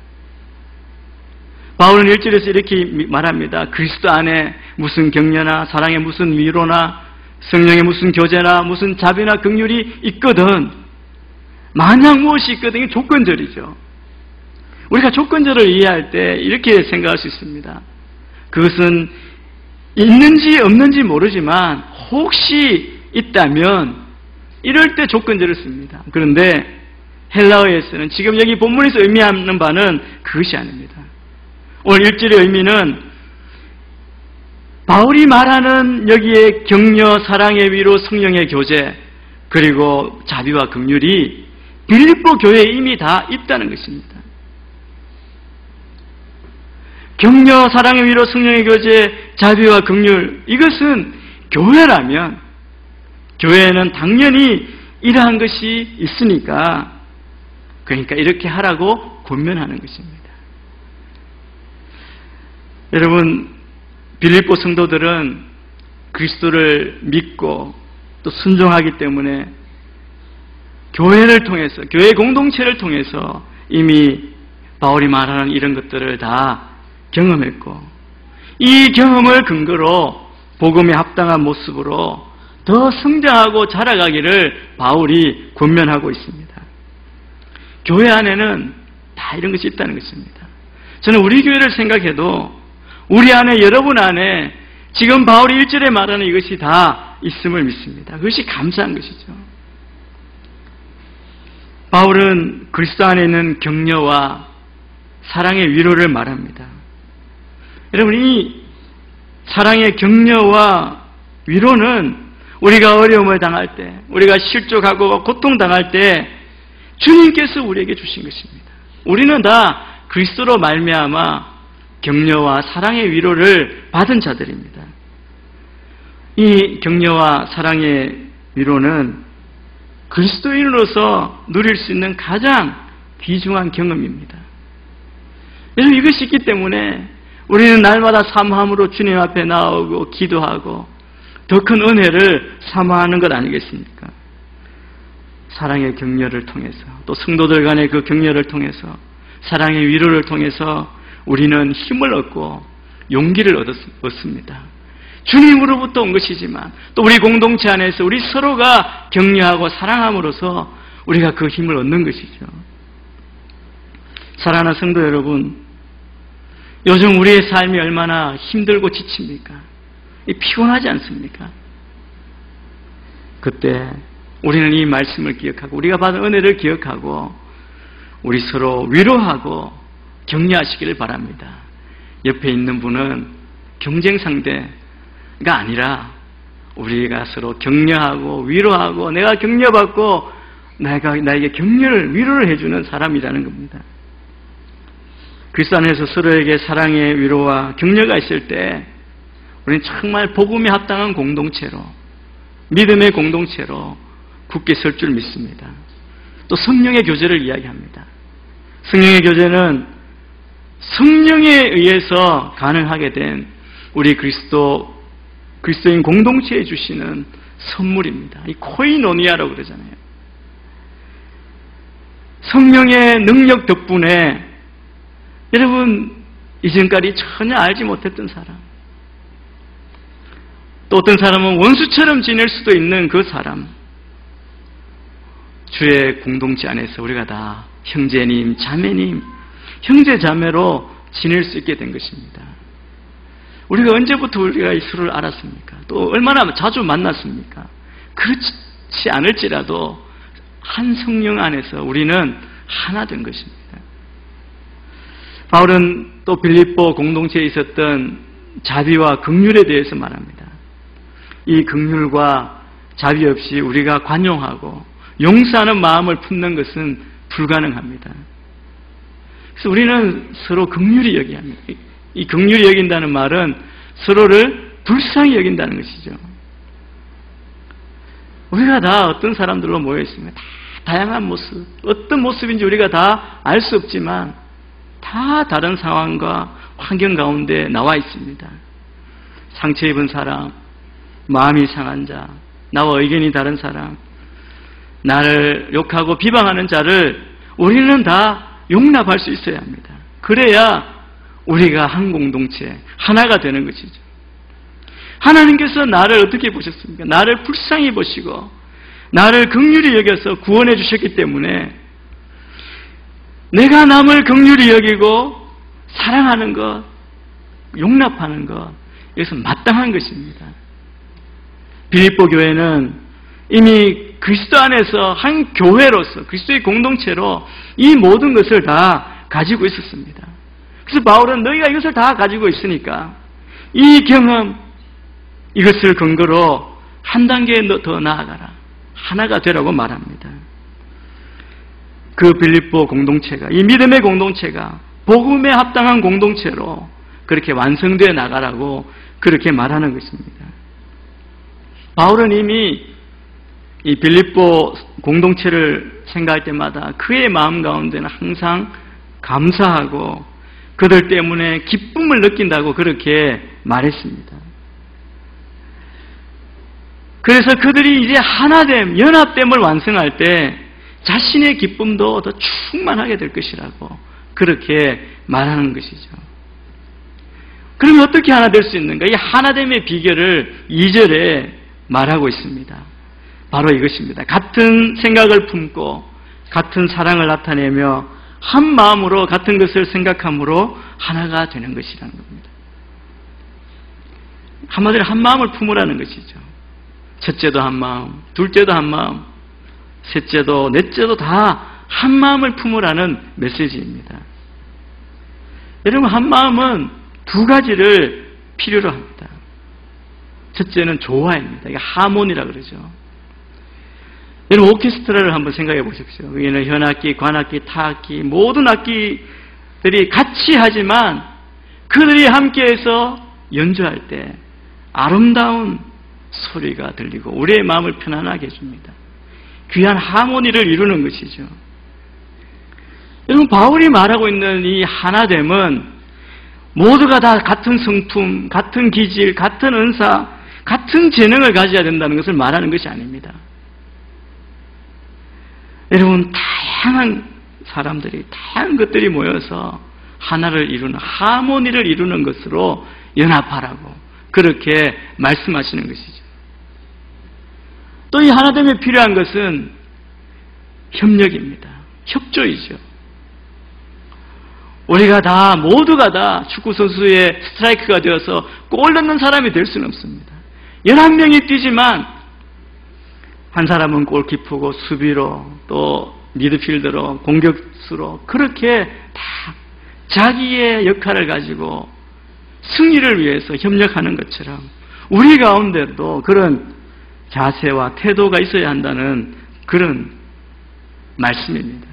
바울은 1절에서 이렇게 말합니다. 그리스도 안에 무슨 격려나 사랑에 무슨 위로나 성령의 무슨 교제나 무슨 자비나 긍휼이 있거든. 만약 무엇이 있거든. 이게 조건절이죠. 우리가 조건절을 이해할 때 이렇게 생각할 수 있습니다. 그것은 있는지 없는지 모르지만 혹시 있다면 이럴 때 조건절을 씁니다. 그런데 헬라어에서는 지금 여기 본문에서 의미하는 바는 그것이 아닙니다. 오늘 1절의 의미는 바울이 말하는 여기에 격려, 사랑의 위로, 성령의 교제, 그리고 자비와 긍휼이 빌립보 교회에 이미 다 있다는 것입니다. 격려, 사랑의 위로, 성령의 교제, 자비와 긍휼, 이것은 교회라면 교회에는 당연히 이러한 것이 있으니까, 그러니까 이렇게 하라고 권면하는 것입니다. 여러분, 빌립보 성도들은 그리스도를 믿고 또 순종하기 때문에 교회를 통해서, 교회 공동체를 통해서 이미 바울이 말하는 이런 것들을 다 경험했고, 이 경험을 근거로 복음에 합당한 모습으로 더 성장하고 자라가기를 바울이 권면하고 있습니다. 교회 안에는 다 이런 것이 있다는 것입니다. 저는 우리 교회를 생각해도 우리 안에, 여러분 안에 지금 바울이 1절에 말하는 이것이 다 있음을 믿습니다. 그것이 감사한 것이죠. 바울은 그리스도 안에 있는 격려와 사랑의 위로를 말합니다. 여러분, 이 사랑의 격려와 위로는 우리가 어려움을 당할 때, 우리가 실족하고 고통당할 때 주님께서 우리에게 주신 것입니다. 우리는 다 그리스도로 말미암아 격려와 사랑의 위로를 받은 자들입니다. 이 격려와 사랑의 위로는 그리스도인으로서 누릴 수 있는 가장 귀중한 경험입니다. 여러분, 이것이 있기 때문에 우리는 날마다 사모함으로 주님 앞에 나오고 기도하고 더 큰 은혜를 사모하는 것 아니겠습니까? 사랑의 격려를 통해서, 또 성도들 간의 그 격려를 통해서, 사랑의 위로를 통해서 우리는 힘을 얻고 용기를 얻습니다. 주님으로부터 온 것이지만 또 우리 공동체 안에서 우리 서로가 격려하고 사랑함으로써 우리가 그 힘을 얻는 것이죠. 사랑하는 성도 여러분, 요즘 우리의 삶이 얼마나 힘들고 지칩니까? 피곤하지 않습니까? 그때 우리는 이 말씀을 기억하고 우리가 받은 은혜를 기억하고 우리 서로 위로하고 격려하시기를 바랍니다. 옆에 있는 분은 경쟁 상대가 아니라 우리가 서로 격려하고 위로하고 내가 격려받고 나에게 격려를, 위로를 해주는 사람이라는 겁니다. 그리스도 안에서 서로에게 사랑의 위로와 격려가 있을 때 우리는 정말 복음에 합당한 공동체로, 믿음의 공동체로 굳게 설 줄 믿습니다. 또 성령의 교제를 이야기합니다. 성령의 교제는 성령에 의해서 가능하게 된 우리 그리스도인 공동체에 주시는 선물입니다. 이 코이노니아라고 그러잖아요. 성령의 능력 덕분에 여러분, 이전까지 전혀 알지 못했던 사람, 또 어떤 사람은 원수처럼 지낼 수도 있는 그 사람, 주의 공동체 안에서 우리가 다 형제님, 자매님, 형제 자매로 지낼 수 있게 된 것입니다. 우리가 언제부터 우리가 이 수를 알았습니까? 또 얼마나 자주 만났습니까? 그렇지 않을지라도 한 성령 안에서 우리는 하나 된 것입니다. 바울은 또 빌립보 공동체에 있었던 자비와 긍휼에 대해서 말합니다. 이 긍휼과 자비 없이 우리가 관용하고 용서하는 마음을 품는 것은 불가능합니다. 그래서 우리는 서로 긍휼히 여겨야 합니다. 이 긍휼히 여긴다는 말은 서로를 불쌍히 여긴다는 것이죠. 우리가 다 어떤 사람들로 모여 있습니다. 다 다양한 모습, 어떤 모습인지 우리가 다 알 수 없지만 다 다른 상황과 환경 가운데 나와 있습니다. 상처 입은 사람, 마음이 상한 자, 나와 의견이 다른 사람, 나를 욕하고 비방하는 자를 우리는 다 용납할 수 있어야 합니다. 그래야 우리가 한 공동체, 하나가 되는 것이죠. 하나님께서 나를 어떻게 보셨습니까? 나를 불쌍히 보시고 나를 긍휼히 여겨서 구원해 주셨기 때문에 내가 남을 긍휼히 여기고 사랑하는 것, 용납하는 것, 이것은 마땅한 것입니다. 빌립보 교회는 이미 그리스도 안에서 한 교회로서 그리스도의 공동체로 이 모든 것을 다 가지고 있었습니다. 그래서 바울은 너희가 이것을 다 가지고 있으니까 이 경험, 이것을 근거로 한 단계 더 나아가라, 하나가 되라고 말합니다. 그 빌립보 공동체가, 이 믿음의 공동체가 복음에 합당한 공동체로 그렇게 완성되어 나가라고 그렇게 말하는 것입니다. 바울은 이미 이 빌립보 공동체를 생각할 때마다 그의 마음 가운데는 항상 감사하고 그들 때문에 기쁨을 느낀다고 그렇게 말했습니다. 그래서 그들이 이제 하나됨, 연합됨을 완성할 때 자신의 기쁨도 더 충만하게 될 것이라고 그렇게 말하는 것이죠. 그러면 어떻게 하나 될 수 있는가? 이 하나됨의 비결을 2절에 말하고 있습니다. 바로 이것입니다. 같은 생각을 품고 같은 사랑을 나타내며 한 마음으로 같은 것을 생각함으로 하나가 되는 것이라는 겁니다. 한마디로 한 마음을 품으라는 것이죠. 첫째도 한 마음, 둘째도 한 마음, 셋째도 넷째도 다 한 마음을 품으라는 메시지입니다. 여러분, 한 마음은 두 가지를 필요로 합니다. 첫째는 조화입니다. 이게 하모니라 그러죠. 여러분, 오케스트라를 한번 생각해 보십시오. 여기는 현악기, 관악기, 타악기, 모든 악기들이 같이 하지만 그들이 함께해서 연주할 때 아름다운 소리가 들리고 우리의 마음을 편안하게 해줍니다. 귀한 하모니를 이루는 것이죠. 여러분, 바울이 말하고 있는 이 하나됨은 모두가 다 같은 성품, 같은 기질, 같은 은사, 같은 재능을 가져야 된다는 것을 말하는 것이 아닙니다. 여러분, 다양한 사람들이, 다양한 것들이 모여서 하나를 이루는, 하모니를 이루는 것으로 연합하라고 그렇게 말씀하시는 것이죠. 또 이 하나됨에 필요한 것은 협력입니다. 협조이죠. 우리가 다, 모두가 다 축구선수의 스트라이크가 되어서 골 넣는 사람이 될 수는 없습니다. 11명이 뛰지만 한 사람은 골키퍼고 수비로 또 미드필더로 공격수로 그렇게 다 자기의 역할을 가지고 승리를 위해서 협력하는 것처럼 우리 가운데도 그런 자세와 태도가 있어야 한다는 그런 말씀입니다.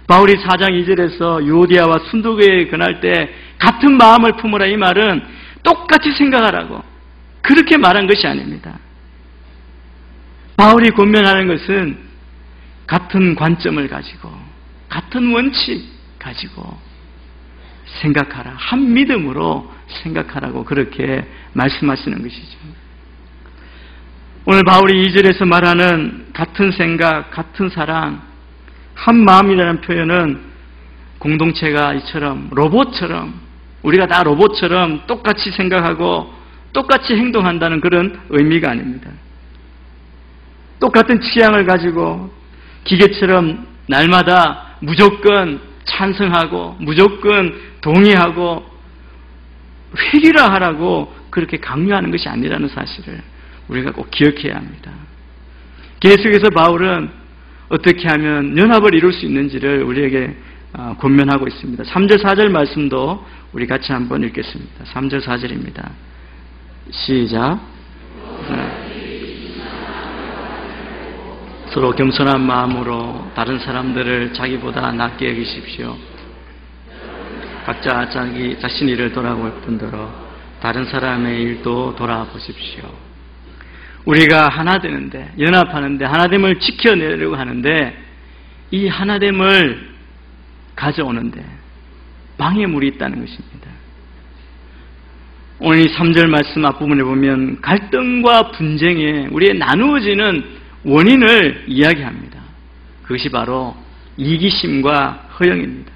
바울이 4장 2절에서 유오디아와 순두교에 권할 때 같은 마음을 품으라, 이 말은 똑같이 생각하라고 그렇게 말한 것이 아닙니다. 바울이 권면하는 것은 같은 관점을 가지고 같은 원칙 가지고 생각하라, 한 믿음으로 생각하라고 그렇게 말씀하시는 것이죠. 오늘 바울이 2절에서 말하는 같은 생각, 같은 사랑, 한 마음이라는 표현은 공동체가 이처럼 로봇처럼, 우리가 다 로봇처럼 똑같이 생각하고 똑같이 행동한다는 그런 의미가 아닙니다. 똑같은 취향을 가지고 기계처럼 날마다 무조건 찬성하고 무조건 동의하고 회리라 하라고 그렇게 강요하는 것이 아니라는 사실을 우리가 꼭 기억해야 합니다. 계속해서 바울은 어떻게 하면 연합을 이룰 수 있는지를 우리에게 권면하고 있습니다. 3절 4절 말씀도 우리 같이 한번 읽겠습니다. 3절 4절입니다. 시작. 서로 겸손한 마음으로 다른 사람들을 자기보다 낮게 여기십시오. 각자 자기 자신 일을 돌아볼 뿐더러 다른 사람의 일도 돌아보십시오. 우리가 하나 되는데, 연합하는데, 하나됨을 지켜내려고 하는데 이 하나됨을 가져오는데 방해물이 있다는 것입니다. 오늘 이 3절 말씀 앞부분에 보면 갈등과 분쟁에 우리의 나누어지는 원인을 이야기합니다. 그것이 바로 이기심과 허영입니다.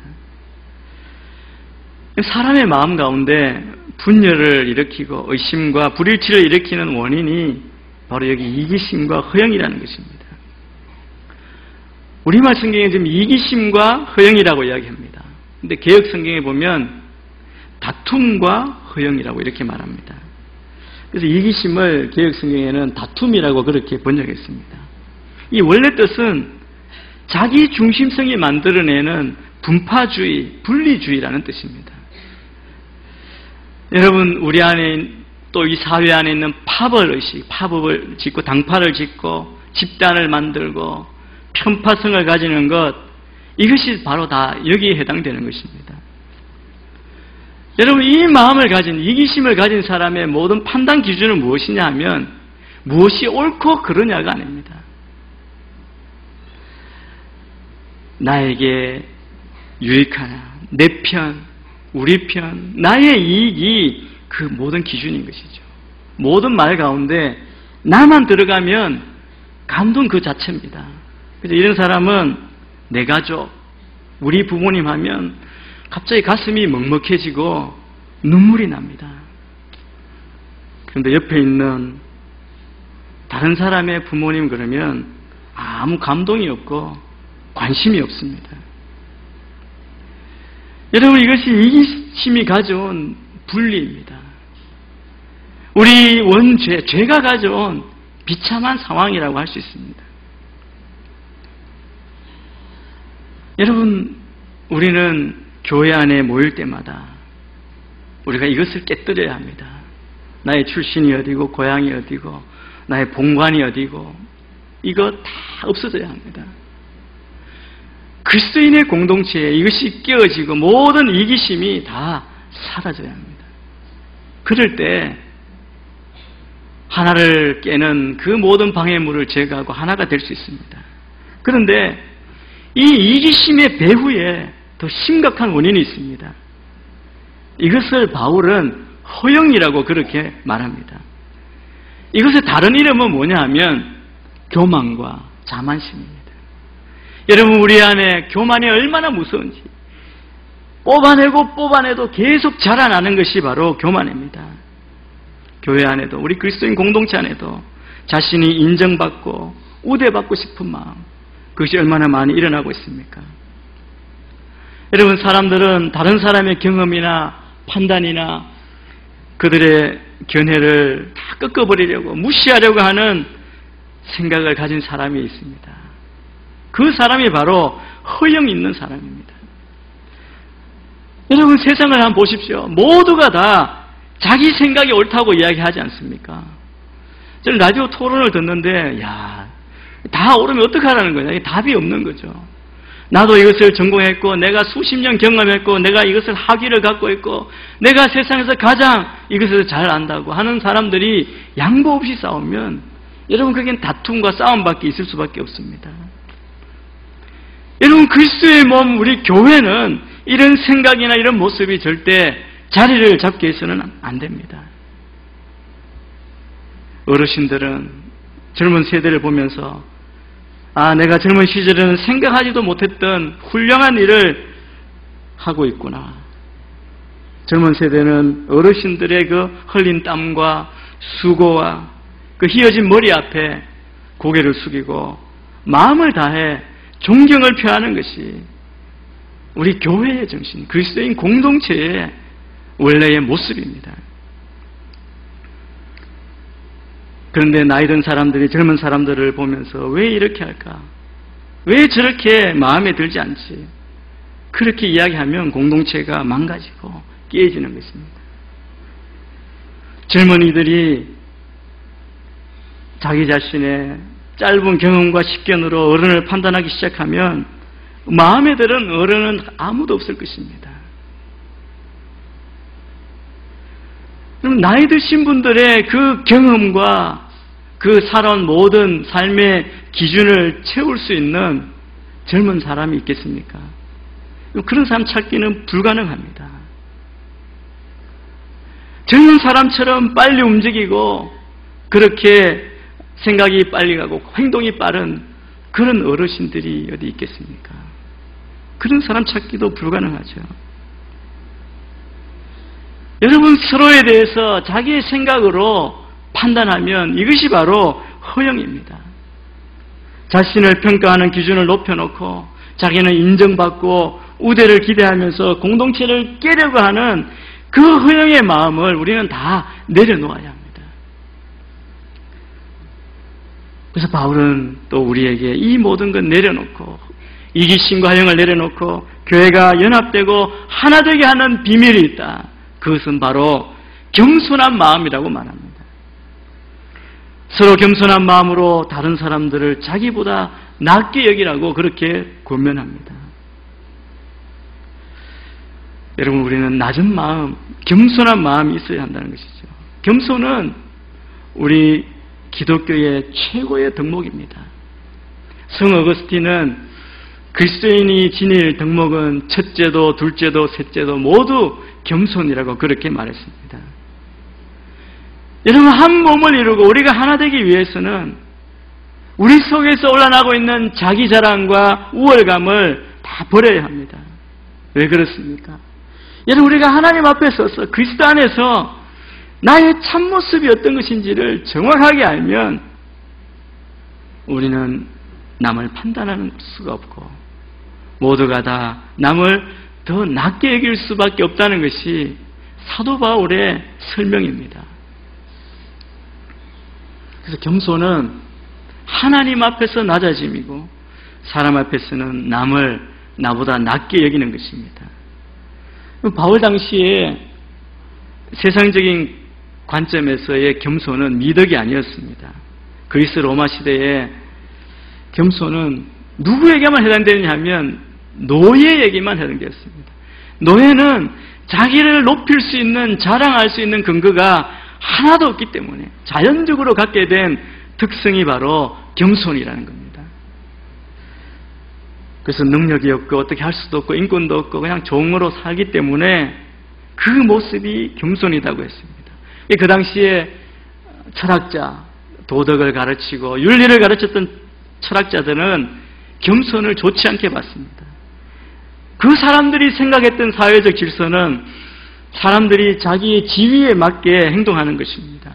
사람의 마음 가운데 분열을 일으키고 의심과 불일치를 일으키는 원인이 바로 여기 이기심과 허영이라는 것입니다. 우리말 성경에 지금 이기심과 허영이라고 이야기합니다. 근데 개역 성경에 보면 다툼과 허영이라고 이렇게 말합니다. 그래서 이기심을 개역 성경에는 다툼이라고 그렇게 번역했습니다. 이 원래 뜻은 자기 중심성이 만들어내는 분파주의, 분리주의라는 뜻입니다. 여러분, 우리 안에 또 이 사회 안에 있는 파벌의식, 파법을 짓고 당파를 짓고 집단을 만들고 편파성을 가지는 것, 이것이 바로 다 여기에 해당되는 것입니다. 여러분, 이 마음을 가진, 이기심을 가진 사람의 모든 판단 기준은 무엇이냐 하면 무엇이 옳고 그러냐가 아닙니다. 나에게 유익하나, 내 편, 우리 편, 나의 이익이 그 모든 기준인 것이죠. 모든 말 가운데 나만 들어가면 감동 그 자체입니다. 그래서 이런 사람은 내 가족, 우리 부모님 하면 갑자기 가슴이 먹먹해지고 눈물이 납니다. 그런데 옆에 있는 다른 사람의 부모님 그러면 아무 감동이 없고 관심이 없습니다. 여러분, 이것이 이기심이 가져온 분리입니다. 우리 원죄, 죄가 가져온 비참한 상황이라고 할 수 있습니다. 여러분, 우리는 교회 안에 모일 때마다 우리가 이것을 깨뜨려야 합니다. 나의 출신이 어디고 고향이 어디고 나의 본관이 어디고 이거 다 없어져야 합니다. 그리스도인의 공동체에 이것이 깨어지고 모든 이기심이 다 사라져야 합니다. 그럴 때 하나를 깨는 그 모든 방해물을 제거하고 하나가 될 수 있습니다. 그런데 이 이기심의 배후에 더 심각한 원인이 있습니다. 이것을 바울은 허영이라고 그렇게 말합니다. 이것의 다른 이름은 뭐냐 하면 교만과 자만심입니다. 여러분, 우리 안에 교만이 얼마나 무서운지 뽑아내고 뽑아내도 계속 자라나는 것이 바로 교만입니다. 교회 안에도 우리 그리스도인 공동체 안에도 자신이 인정받고 우대받고 싶은 마음, 그것이 얼마나 많이 일어나고 있습니까? 여러분, 사람들은 다른 사람의 경험이나 판단이나 그들의 견해를 다 꺾어버리려고 무시하려고 하는 생각을 가진 사람이 있습니다. 그 사람이 바로 허영 있는 사람입니다. 여러분, 세상을 한번 보십시오. 모두가 다 자기 생각이 옳다고 이야기하지 않습니까? 저는 라디오 토론을 듣는데 다 옳으면 어떡하라는 거냐. 답이 없는 거죠. 나도 이것을 전공했고 내가 수십 년 경험했고 내가 이것을 학위를 갖고 있고 내가 세상에서 가장 이것을 잘 안다고 하는 사람들이 양보 없이 싸우면 여러분, 그게 다툼과 싸움밖에 있을 수밖에 없습니다. 여러분, 그리스도의 몸 우리 교회는 이런 생각이나 이런 모습이 절대 자리를 잡게 해서는 안 됩니다. 어르신들은 젊은 세대를 보면서 내가 젊은 시절에는 생각하지도 못했던 훌륭한 일을 하고 있구나. 젊은 세대는 어르신들의 그 흘린 땀과 수고와 그 휘어진 머리 앞에 고개를 숙이고 마음을 다해 존경을 표하는 것이 우리 교회의 정신, 그리스도인 공동체의 원래의 모습입니다. 그런데 나이 든 사람들이 젊은 사람들을 보면서 왜 이렇게 할까? 왜 저렇게 마음에 들지 않지? 그렇게 이야기하면 공동체가 망가지고 깨어지는 것입니다. 젊은이들이 자기 자신의 짧은 경험과 식견으로 어른을 판단하기 시작하면 마음에 드는 어른은 아무도 없을 것입니다. 그럼 나이 드신 분들의 그 경험과 그 살아온 모든 삶의 기준을 채울 수 있는 젊은 사람이 있겠습니까? 그런 사람 찾기는 불가능합니다. 젊은 사람처럼 빨리 움직이고 그렇게 생각이 빨리 가고 행동이 빠른 그런 어르신들이 어디 있겠습니까? 그런 사람 찾기도 불가능하죠. 여러분, 서로에 대해서 자기의 생각으로 판단하면 이것이 바로 허영입니다. 자신을 평가하는 기준을 높여놓고 자기는 인정받고 우대를 기대하면서 공동체를 깨려고 하는 그 허영의 마음을 우리는 다 내려놓아야 합니다. 그래서 바울은 또 우리에게 이 모든 것 내려놓고 이기심과 허영을 내려놓고 교회가 연합되고 하나 되게 하는 비밀이 있다. 그것은 바로 겸손한 마음이라고 말합니다. 서로 겸손한 마음으로 다른 사람들을 자기보다 낮게 여기라고 그렇게 권면합니다. 여러분, 우리는 낮은 마음, 겸손한 마음이 있어야 한다는 것이죠. 겸손은 우리 기독교의 최고의 덕목입니다. 성 어거스틴은 그리스도인이 지닐 덕목은 첫째도 둘째도 셋째도 모두 겸손이라고 그렇게 말했습니다. 여러분, 한 몸을 이루고 우리가 하나 되기 위해서는 우리 속에서 올라나고 있는 자기 자랑과 우월감을 다 버려야 합니다. 왜 그렇습니까? 여러분, 우리가 하나님 앞에 서서 그리스도 안에서 나의 참모습이 어떤 것인지를 정확하게 알면 우리는 남을 판단하는 수가 없고 모두가 다 남을 더 낮게 여길 수밖에 없다는 것이 사도 바울의 설명입니다. 그래서 겸손은 하나님 앞에서 낮아짐이고 사람 앞에서는 남을 나보다 낮게 여기는 것입니다. 바울 당시에 세상적인 관점에서의 겸손은 미덕이 아니었습니다. 그리스 로마 시대에 겸손은 누구에게만 해당되느냐 하면 노예에게만 해당되었습니다. 노예는 자기를 높일 수 있는, 자랑할 수 있는 근거가 하나도 없기 때문에 자연적으로 갖게 된 특성이 바로 겸손이라는 겁니다. 그래서 능력이 없고 어떻게 할 수도 없고 인권도 없고 그냥 종으로 살기 때문에 그 모습이 겸손이라고 했습니다. 그 당시에 철학자, 도덕을 가르치고 윤리를 가르쳤던 철학자들은 겸손을 좋지 않게 봤습니다. 그 사람들이 생각했던 사회적 질서는 사람들이 자기의 지위에 맞게 행동하는 것입니다.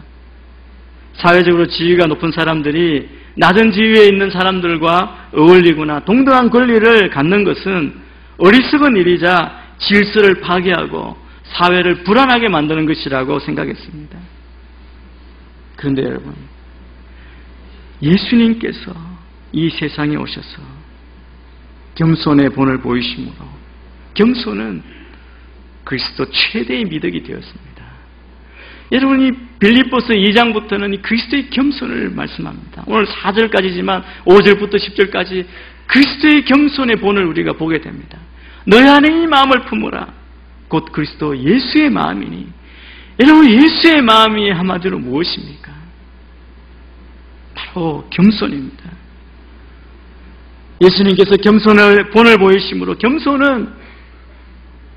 사회적으로 지위가 높은 사람들이 낮은 지위에 있는 사람들과 어울리거나 동등한 권리를 갖는 것은 어리석은 일이자 질서를 파괴하고 사회를 불안하게 만드는 것이라고 생각했습니다. 그런데 여러분, 예수님께서 이 세상에 오셔서 겸손의 본을 보이심으로 겸손은 그리스도 최대의 미덕이 되었습니다. 여러분이 빌립보서 2장부터는 그리스도의 겸손을 말씀합니다. 오늘 4절까지지만 5절부터 10절까지 그리스도의 겸손의 본을 우리가 보게 됩니다. 너희 안에 이 마음을 품으라. 곧 그리스도 예수의 마음이니. 여러분, 예수의 마음이 한마디로 무엇입니까? 바로 겸손입니다. 예수님께서 겸손을 본을 보이심으로 겸손은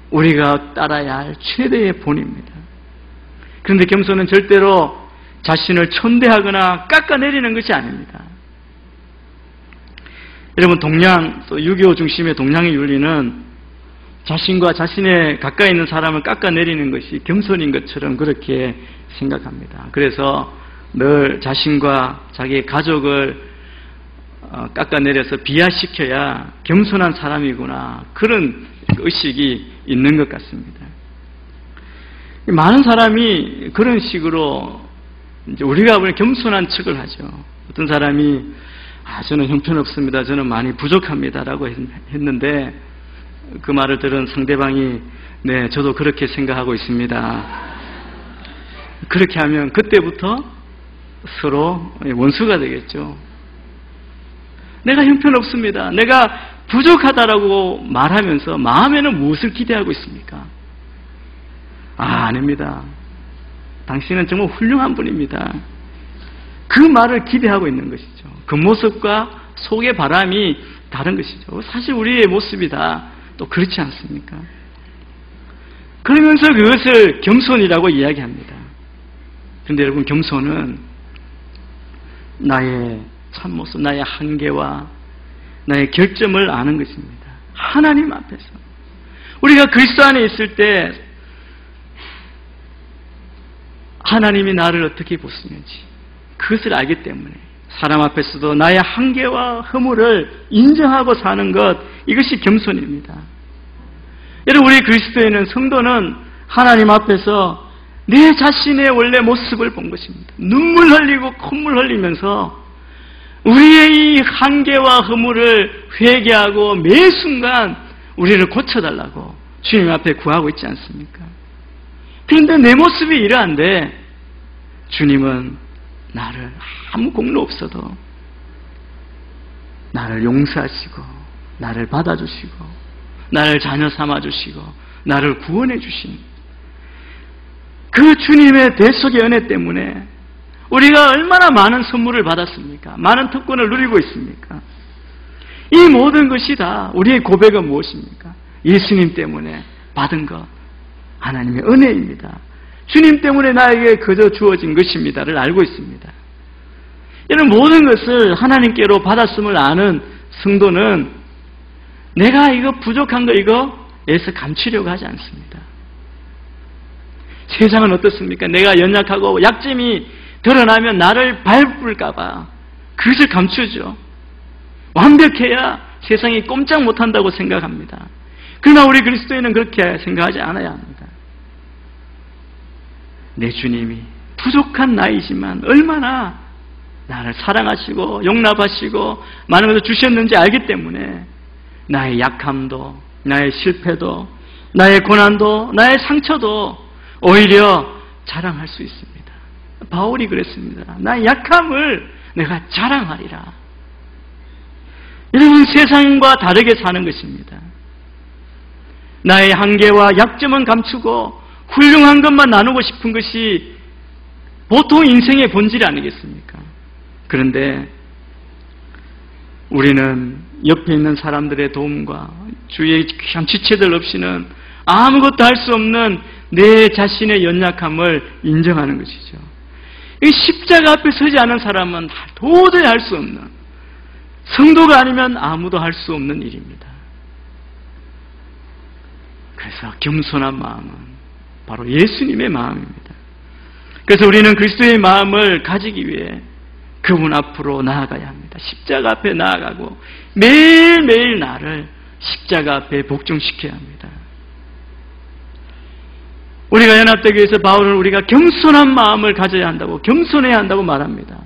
우리가 따라야 할 최대의 본입니다. 그런데 겸손은 절대로 자신을 천대하거나 깎아내리는 것이 아닙니다. 여러분, 동양, 또 유교 중심의 동양의 윤리는 자신과 자신의 가까이 있는 사람을 깎아내리는 것이 겸손인 것처럼 그렇게 생각합니다. 그래서 늘 자신과 자기의 가족을 깎아내려서 비하시켜야 겸손한 사람이구나, 그런 의식이 있는 것 같습니다. 많은 사람이 그런 식으로 이제 우리가 보는 겸손한 척을 하죠. 어떤 사람이 저는 형편없습니다, 저는 많이 부족합니다 라고 했는데 그 말을 들은 상대방이 네, 저도 그렇게 생각하고 있습니다. 그렇게 하면 그때부터 서로 원수가 되겠죠. 내가 형편없습니다, 내가 부족하다라고 말하면서 마음에는 무엇을 기대하고 있습니까? 아닙니다. 당신은 정말 훌륭한 분입니다. 그 말을 기대하고 있는 것이죠. 그 모습과 속의 바람이 다른 것이죠. 사실 우리의 모습이 다 또 그렇지 않습니까? 그러면서 그것을 겸손이라고 이야기합니다. 그런데 여러분, 겸손은 나의 참모습, 나의 한계와 나의 결점을 아는 것입니다. 하나님 앞에서 우리가 그리스도 안에 있을 때 하나님이 나를 어떻게 보시는지 그것을 알기 때문에 사람 앞에서도 나의 한계와 허물을 인정하고 사는 것, 이것이 겸손입니다. 여러분, 우리 그리스도인은, 성도는 하나님 앞에서 내 자신의 원래 모습을 본 것입니다. 눈물 흘리고 콧물 흘리면서 우리의 이 한계와 허물을 회개하고 매 순간 우리를 고쳐달라고 주님 앞에 구하고 있지 않습니까? 그런데 내 모습이 이러한데 주님은 나를 아무 공로 없어도 나를 용서하시고 나를 받아주시고 나를 자녀 삼아주시고 나를 구원해 주신 그 주님의 대속의 은혜 때문에 우리가 얼마나 많은 선물을 받았습니까? 많은 특권을 누리고 있습니까? 이 모든 것이 다 우리의 고백은 무엇입니까? 예수님 때문에 받은 것, 하나님의 은혜입니다. 주님 때문에 나에게 거저 주어진 것입니다를 알고 있습니다. 이런 모든 것을 하나님께로 받았음을 아는 성도는 내가 이거 부족한 거 이거에서 감추려고 하지 않습니다. 세상은 어떻습니까? 내가 연약하고 약점이 드러나면 나를 밟을까봐 그것을 감추죠. 완벽해야 세상이 꼼짝 못한다고 생각합니다. 그러나 우리 그리스도인은 그렇게 생각하지 않아야 합니다. 내 주님이 부족한 나이지만 얼마나 나를 사랑하시고 용납하시고 많은 것을 주셨는지 알기 때문에 나의 약함도, 나의 실패도, 나의 고난도, 나의 상처도 오히려 자랑할 수 있습니다. 바울이 그랬습니다. 나의 약함을 내가 자랑하리라. 여러분, 세상과 다르게 사는 것입니다. 나의 한계와 약점은 감추고 훌륭한 것만 나누고 싶은 것이 보통 인생의 본질이 아니겠습니까? 그런데 우리는 옆에 있는 사람들의 도움과 주위의 귀한 지체들 없이는 아무것도 할 수 없는 내 자신의 연약함을 인정하는 것이죠. 이 십자가 앞에 서지 않은 사람은 도저히 할 수 없는, 성도가 아니면 아무도 할 수 없는 일입니다. 그래서 겸손한 마음은 바로 예수님의 마음입니다. 그래서 우리는 그리스도의 마음을 가지기 위해 그분 앞으로 나아가야 합니다. 십자가 앞에 나아가고 매일매일 나를 십자가 앞에 복종시켜야 합니다. 우리가 연합되기 위해서 바울은 우리가 겸손한 마음을 가져야 한다고, 겸손해야 한다고 말합니다.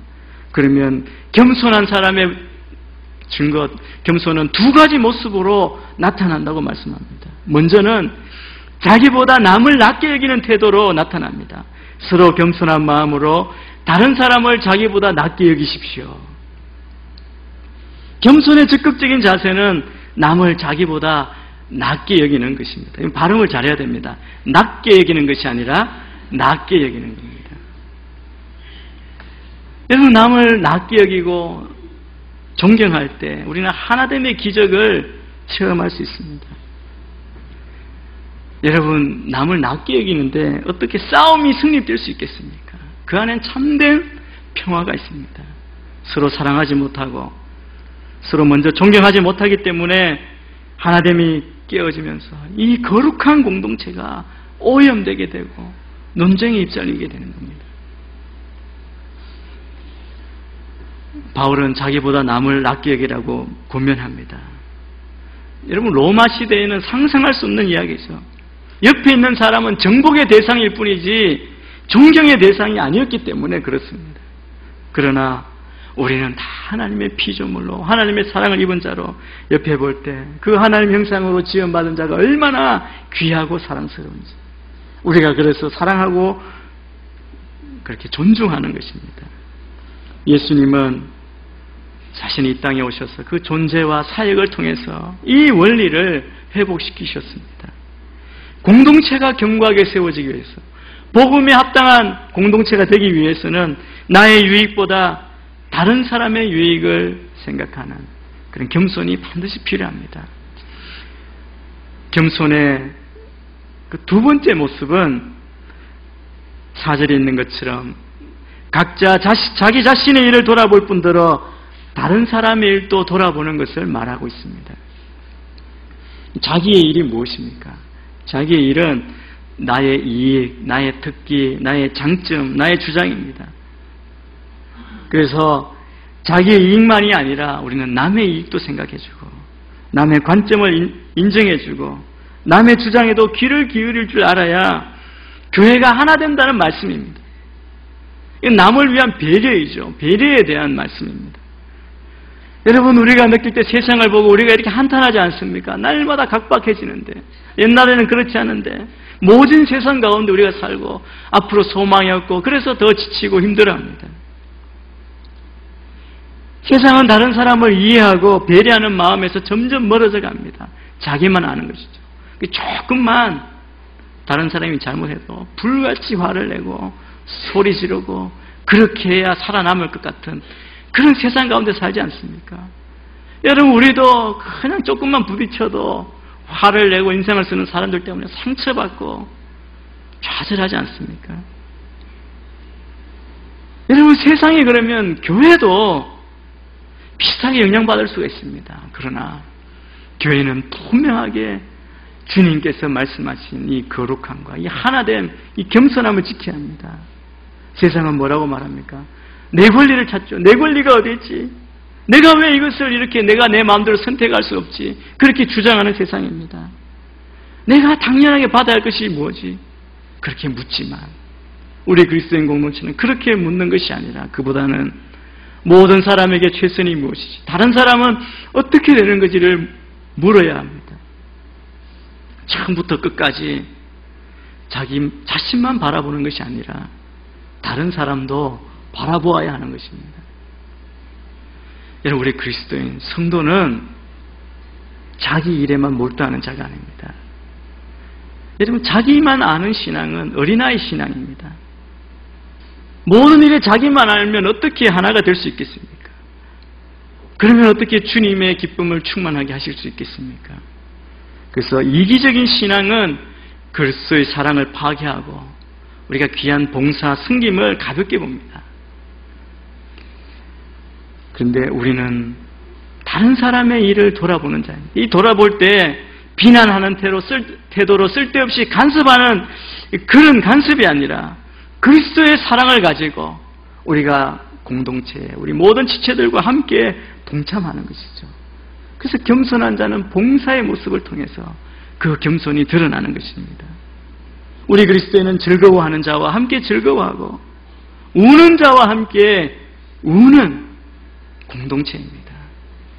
그러면 겸손한 사람의 증거, 겸손은 두 가지 모습으로 나타난다고 말씀합니다. 먼저는 자기보다 남을 낮게 여기는 태도로 나타납니다. 서로 겸손한 마음으로 다른 사람을 자기보다 낮게 여기십시오. 겸손의 적극적인 자세는 남을 자기보다 낮게 여기는 것입니다. 발음을 잘해야 됩니다. 낮게 여기는 것이 아니라 낮게 여기는 겁니다. 여러분, 남을 낮게 여기고 존경할 때 우리는 하나됨의 기적을 체험할 수 있습니다. 여러분, 남을 낮게 여기는데 어떻게 싸움이 승리될 수 있겠습니까? 그 안엔 참된 평화가 있습니다. 서로 사랑하지 못하고 서로 먼저 존경하지 못하기 때문에 하나됨이 깨어지면서 이 거룩한 공동체가 오염되게 되고 논쟁에 휩쓸리게 되는 겁니다. 바울은 자기보다 남을 낮게 여기라고 권면합니다. 여러분, 로마 시대에는 상상할 수 없는 이야기죠. 옆에 있는 사람은 정복의 대상일 뿐이지 존경의 대상이 아니었기 때문에 그렇습니다. 그러나 우리는 다 하나님의 피조물로 하나님의 사랑을 입은 자로 옆에 볼 때 그 하나님 형상으로 지음받은 자가 얼마나 귀하고 사랑스러운지 우리가 그래서 사랑하고 그렇게 존중하는 것입니다. 예수님은 자신이 이 땅에 오셔서 그 존재와 사역을 통해서 이 원리를 회복시키셨습니다. 공동체가 견고하게 세워지기 위해서, 복음에 합당한 공동체가 되기 위해서는 나의 유익보다 다른 사람의 유익을 생각하는 그런 겸손이 반드시 필요합니다. 겸손의 그 두 번째 모습은 4절에 있는 것처럼 각자 자기 자신의 일을 돌아볼 뿐더러 다른 사람의 일도 돌아보는 것을 말하고 있습니다. 자기의 일이 무엇입니까? 자기의 일은 나의 이익, 나의 특기, 나의 장점, 나의 주장입니다. 그래서 자기의 이익만이 아니라 우리는 남의 이익도 생각해주고 남의 관점을 인정해주고 남의 주장에도 귀를 기울일 줄 알아야 교회가 하나 된다는 말씀입니다. 이건 남을 위한 배려이죠. 배려에 대한 말씀입니다. 여러분, 우리가 느낄 때 세상을 보고 우리가 이렇게 한탄하지 않습니까? 날마다 각박해지는데, 옛날에는 그렇지 않은데 모진 세상 가운데 우리가 살고 앞으로 소망이 없고 그래서 더 지치고 힘들어합니다. 세상은 다른 사람을 이해하고 배려하는 마음에서 점점 멀어져 갑니다. 자기만 아는 것이죠. 조금만 다른 사람이 잘못해도 불같이 화를 내고 소리 지르고 그렇게 해야 살아남을 것 같은 그런 세상 가운데 살지 않습니까? 여러분, 우리도 그냥 조금만 부딪혀도 화를 내고 인상을 쓰는 사람들 때문에 상처받고 좌절하지 않습니까? 여러분, 세상에 그러면 교회도 비슷하게 영향받을 수가 있습니다. 그러나 교회는 분명하게 주님께서 말씀하신 이 거룩함과 이 하나됨, 이 겸손함을 지켜야 합니다. 세상은 뭐라고 말합니까? 내 권리를 찾죠. 내 권리가 어디 있지? 내가 왜 이것을 이렇게 내가 내 마음대로 선택할 수 없지? 그렇게 주장하는 세상입니다. 내가 당연하게 받아야 할 것이 무엇이? 그렇게 묻지만 우리 그리스도인 공동체는 그렇게 묻는 것이 아니라 그보다는 모든 사람에게 최선이 무엇이지? 다른 사람은 어떻게 되는 것인지를 물어야 합니다. 처음부터 끝까지 자기 자신만 바라보는 것이 아니라 다른 사람도 바라보아야 하는 것입니다. 여러분, 우리 그리스도인 성도는 자기 일에만 몰두하는 자가 아닙니다. 여러분, 자기만 아는 신앙은 어린아이 신앙입니다. 모든 일에 자기만 알면 어떻게 하나가 될 수 있겠습니까? 그러면 어떻게 주님의 기쁨을 충만하게 하실 수 있겠습니까? 그래서 이기적인 신앙은 그리스도의 사랑을 파괴하고 우리가 귀한 봉사, 섬김을 가볍게 봅니다. 그런데 우리는 다른 사람의 일을 돌아보는 자입니다. 이 돌아볼 때 비난하는 태도로 쓸데없이 간섭하는 그런 간섭이 아니라 그리스도의 사랑을 가지고 우리가 공동체에 우리 모든 지체들과 함께 동참하는 것이죠. 그래서 겸손한 자는 봉사의 모습을 통해서 그 겸손이 드러나는 것입니다. 우리 그리스도인은 즐거워하는 자와 함께 즐거워하고 우는 자와 함께 우는 공동체입니다.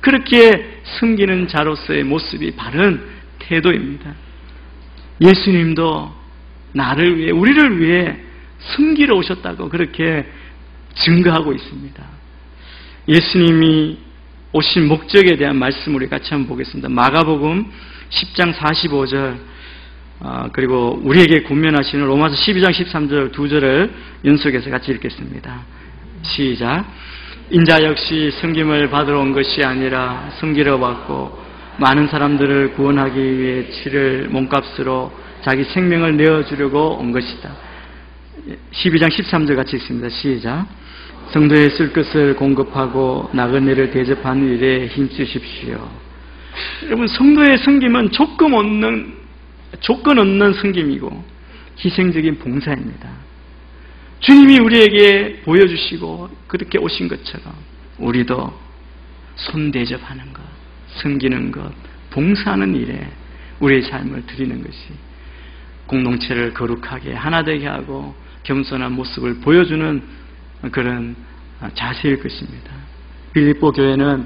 그렇게 섬기는 자로서의 모습이 바른 태도입니다. 예수님도 나를 위해, 우리를 위해 섬기러 오셨다고 그렇게 증거하고 있습니다. 예수님이 오신 목적에 대한 말씀을 우리 같이 한번 보겠습니다. 마가복음 10장 45절 그리고 우리에게 권면하시는 로마서 12장 13절 두 절을 연속해서 같이 읽겠습니다. 시작. 인자 역시 섬김을 받으러 온 것이 아니라 섬기러 왔고 많은 사람들을 구원하기 위해 치를 몸값으로 자기 생명을 내어주려고 온 것이다. 12장 13절 같이 읽습니다. 시작. 성도에 쓸 것을 공급하고 나그네를 대접하는 일에 힘쓰십시오. 여러분, 성도의 섬김은 조건 없는 섬김이고 희생적인 봉사입니다. 주님이 우리에게 보여주시고 그렇게 오신 것처럼 우리도 손 대접하는 것, 섬기는 것, 봉사하는 일에 우리의 삶을 드리는 것이 공동체를 거룩하게 하나 되게 하고 겸손한 모습을 보여주는 그런 자세일 것입니다. 빌립보 교회는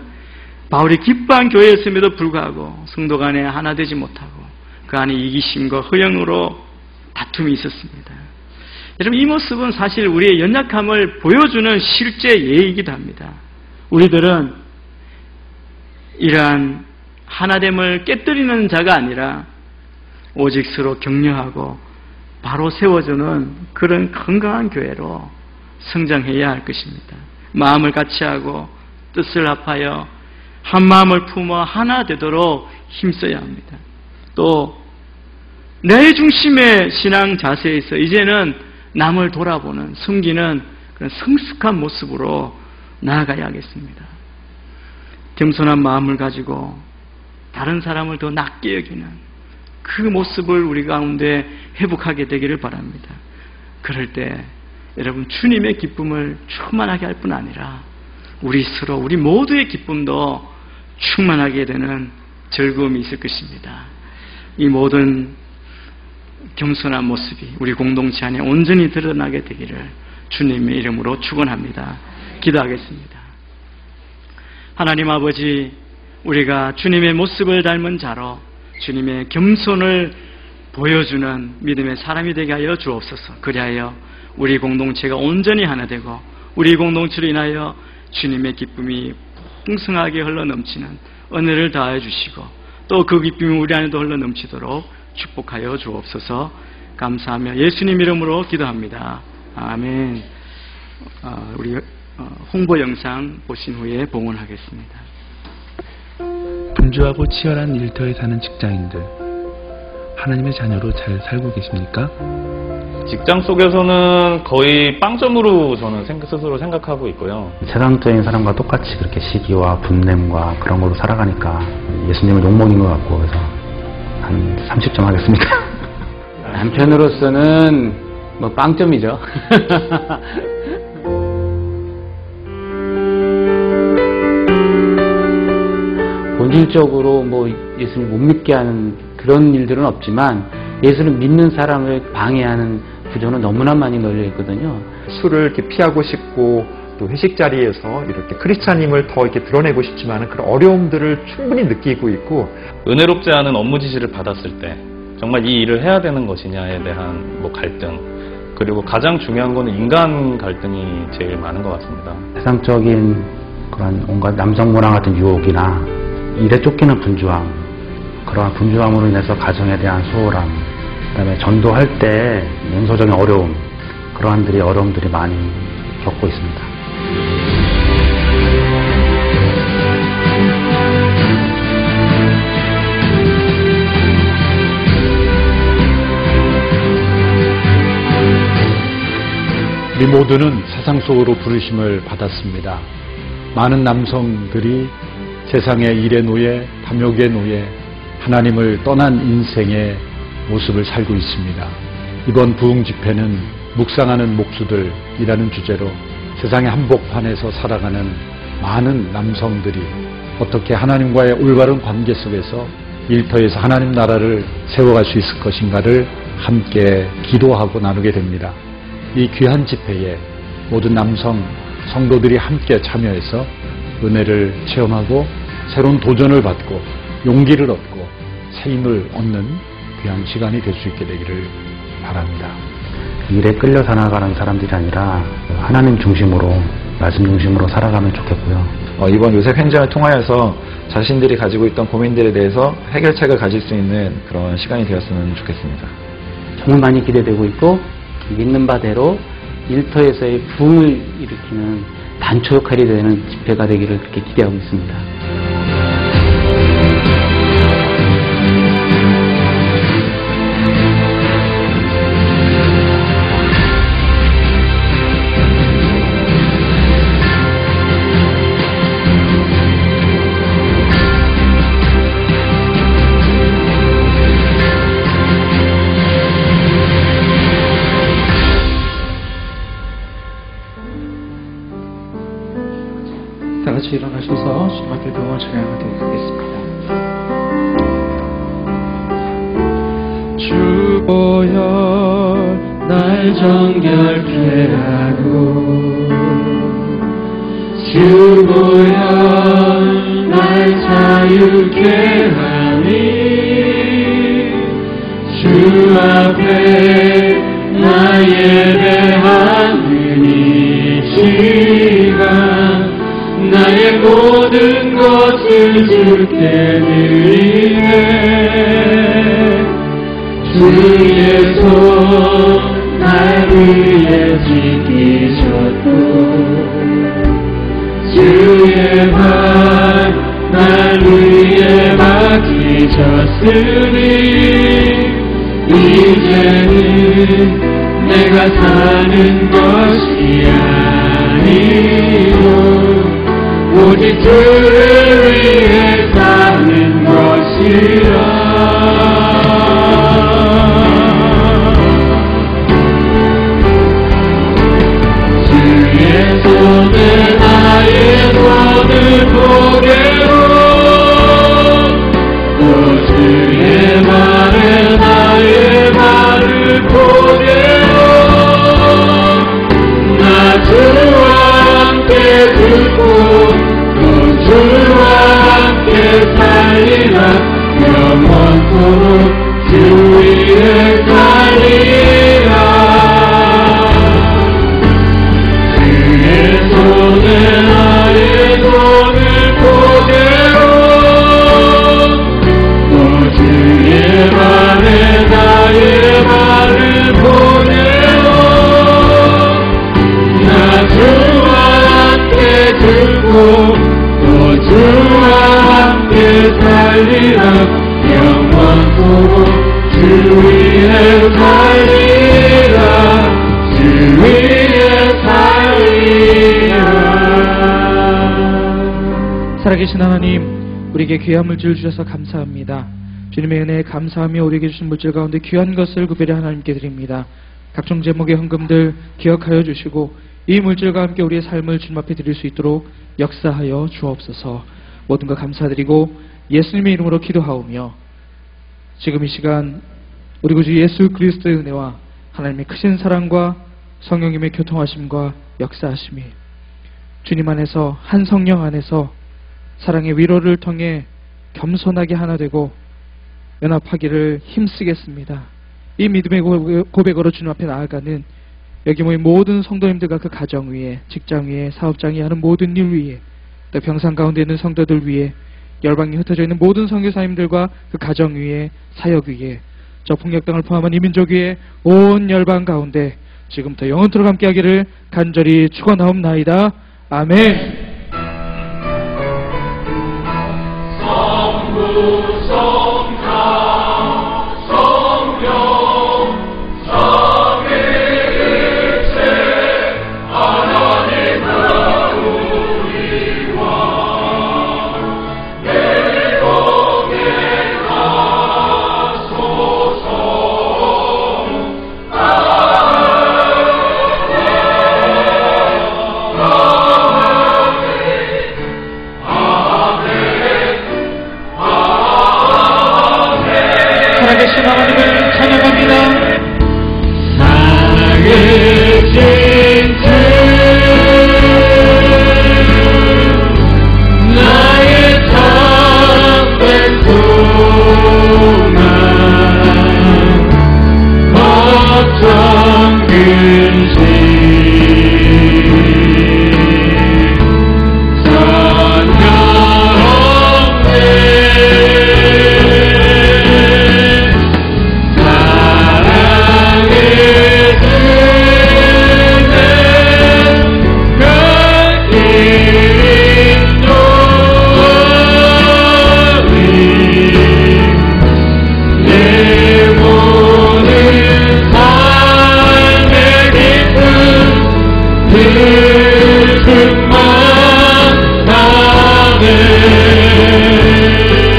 바울이 기뻐한 교회였음에도 불구하고 성도 간에 하나 되지 못하고 그 안에 이기심과 허영으로 다툼이 있었습니다. 여러분, 이 모습은 사실 우리의 연약함을 보여주는 실제 예이기도 합니다. 우리들은 이러한 하나됨을 깨뜨리는 자가 아니라 오직 서로 격려하고 바로 세워주는 그런 건강한 교회로 성장해야 할 것입니다. 마음을 같이 하고 뜻을 합하여 한 마음을 품어 하나 되도록 힘써야 합니다. 또 내 중심의 신앙 자세에서 이제는 남을 돌아보는, 섬기는 그런 성숙한 모습으로 나아가야 하겠습니다. 겸손한 마음을 가지고 다른 사람을 더 낮게 여기는 그 모습을 우리 가운데 회복하게 되기를 바랍니다. 그럴 때 여러분, 주님의 기쁨을 충만하게 할 뿐 아니라 우리 스스로, 우리 모두의 기쁨도 충만하게 되는 즐거움이 있을 것입니다. 이 모든 겸손한 모습이 우리 공동체 안에 온전히 드러나게 되기를 주님의 이름으로 축원합니다. 기도하겠습니다. 하나님 아버지, 우리가 주님의 모습을 닮은 자로 주님의 겸손을 보여주는 믿음의 사람이 되게 하여 주옵소서. 그리하여 우리 공동체가 온전히 하나 되고 우리 공동체로 인하여 주님의 기쁨이 풍성하게 흘러넘치는 은혜를 다해 주시고 또 그 기쁨이 우리 안에도 흘러넘치도록 축복하여 주옵소서. 감사하며 예수님 이름으로 기도합니다. 아멘. 우리 홍보 영상 보신 후에 봉헌하겠습니다. 분주하고 치열한 일터에 사는 직장인들, 하나님의 자녀로 잘 살고 계십니까? 직장 속에서는 거의 빵점으로 저는 스스로 생각하고 있고요. 세상적인 사람과 똑같이 그렇게 시기와 분냄과 그런 걸로 살아가니까 예수님을 욕먹인 것 같고, 그래서 한 30점 하겠습니다. 남편으로서는 뭐 빵점이죠. 본질적으로 뭐 예수님 못 믿게 하는 그런 일들은 없지만 예수를 믿는 사람을 방해하는 구조는 너무나 많이 널려 있거든요. 술을 이렇게 피하고 싶고 또 회식 자리에서 이렇게 크리스찬임을 더 이렇게 드러내고 싶지만 그런 어려움들을 충분히 느끼고 있고, 은혜롭지 않은 업무 지시를 받았을 때 정말 이 일을 해야 되는 것이냐에 대한 뭐 갈등, 그리고 가장 중요한 거는 인간 갈등이 제일 많은 것 같습니다. 세상적인 그런 온갖 남성 문화 같은 유혹이나 일에 쫓기는 분주함, 그러한 분주함으로 인해서 가정에 대한 소홀함, 그다음에 전도할 때 연소적인 어려움, 그러한들이 어려움들이 많이 겪고 있습니다. 우리 모두는 세상 속으로 부르심을 받았습니다. 많은 남성들이 세상의 일의 노예, 탐욕의 노예, 하나님을 떠난 인생의 모습을 살고 있습니다. 이번 부흥 집회는 묵상하는 목수들이라는 주제로 세상의 한복판에서 살아가는 많은 남성들이 어떻게 하나님과의 올바른 관계 속에서 일터에서 하나님 나라를 세워갈 수 있을 것인가를 함께 기도하고 나누게 됩니다. 이 귀한 집회에 모든 남성 성도들이 함께 참여해서 은혜를 체험하고 새로운 도전을 받고 용기를 얻고 새 힘을 얻는 귀한 시간이 될 수 있게 되기를 바랍니다. 일에 끌려 살아가는 사람들이 아니라 하나님 중심으로, 말씀 중심으로 살아가면 좋겠고요. 이번 요셉 행전을 통하여서 자신들이 가지고 있던 고민들에 대해서 해결책을 가질 수 있는 그런 시간이 되었으면 좋겠습니다. 정말 많이 기대되고 있고, 믿는 바대로 일터에서의 부흥을 일으키는 단초 역할이 되는 집회가 되기를 그렇게 기대하고 있습니다. 다 같이 일어나셔서 주님 앞에 병원 찬양하도록 하겠습니다. 주보여 날 정결케 하고, 주보여 날 자유케 하니, 주 앞에 나 예배하는 이 시간 나의 모든 것을 주께 드리네. 주의 손 날 위해 지키셨고, 주의 발 날 위해 맡기셨으니, 이제는 내가 사는 것이 아니요 오직 주를 위해 사는 것이라. 주의 손에 나의 손을 보게로, 또 주의 말에 나의 말을 보게로, 나 주와 함께 듣고 주와 함께 살리라. 영원토록 주 위에 살리라. 주의 손에 나의 손을 보게로, 또 주의 말에 나의 말을 보게로, 나 주와 함께 듣고 주와 함께 살리라. 영원토록 주 위에 살리라. 살아계신 하나님, 우리에게 귀한 물질을 주셔서 감사합니다. 주님의 은혜에 감사하며 우리에게 주신 물질 가운데 귀한 것을 구별해 하나님께 드립니다. 각종 제목의 헌금들 기억하여 주시고 이 물질과 함께 우리의 삶을 주님 앞에 드릴 수 있도록 역사하여 주옵소서. 모든 것 감사드리고 예수님의 이름으로 기도하오며 지금 이 시간 우리 구주 예수 그리스도의 은혜와 하나님의 크신 사랑과 성령님의 교통하심과 역사하심이 주님 안에서 한 성령 안에서 사랑의 위로를 통해 겸손하게 하나 되고 연합하기를 힘쓰겠습니다. 이 믿음의 고백으로 주님 앞에 나아가는 여기 모인 모든 성도님들과 그 가정 위에, 직장 위에, 사업장에 하는 모든 일 위에, 또 병상 가운데 있는 성도들 위에, 열방에 흩어져 있는 모든 선교사님들과 그 가정 위에, 사역 위에, 저 폭력 등을 포함한 이민족 위에 온 열방 가운데 지금부터 영원토록 함께하기를 간절히 축원하옵나이다. 아멘. 살아계신 하나님을 찬양합니다. 살아계신 주 나의 참 백성아 거창 근심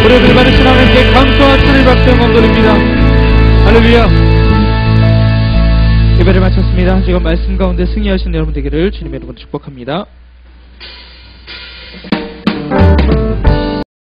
우리를 받으신 하나님께 감사와 찬을 박수 감돌입니다. 할렐루야. 예배를 마쳤습니다. 지금 말씀 가운데 승리하신 여러분 되기를 주님의 이름으로 축복합니다.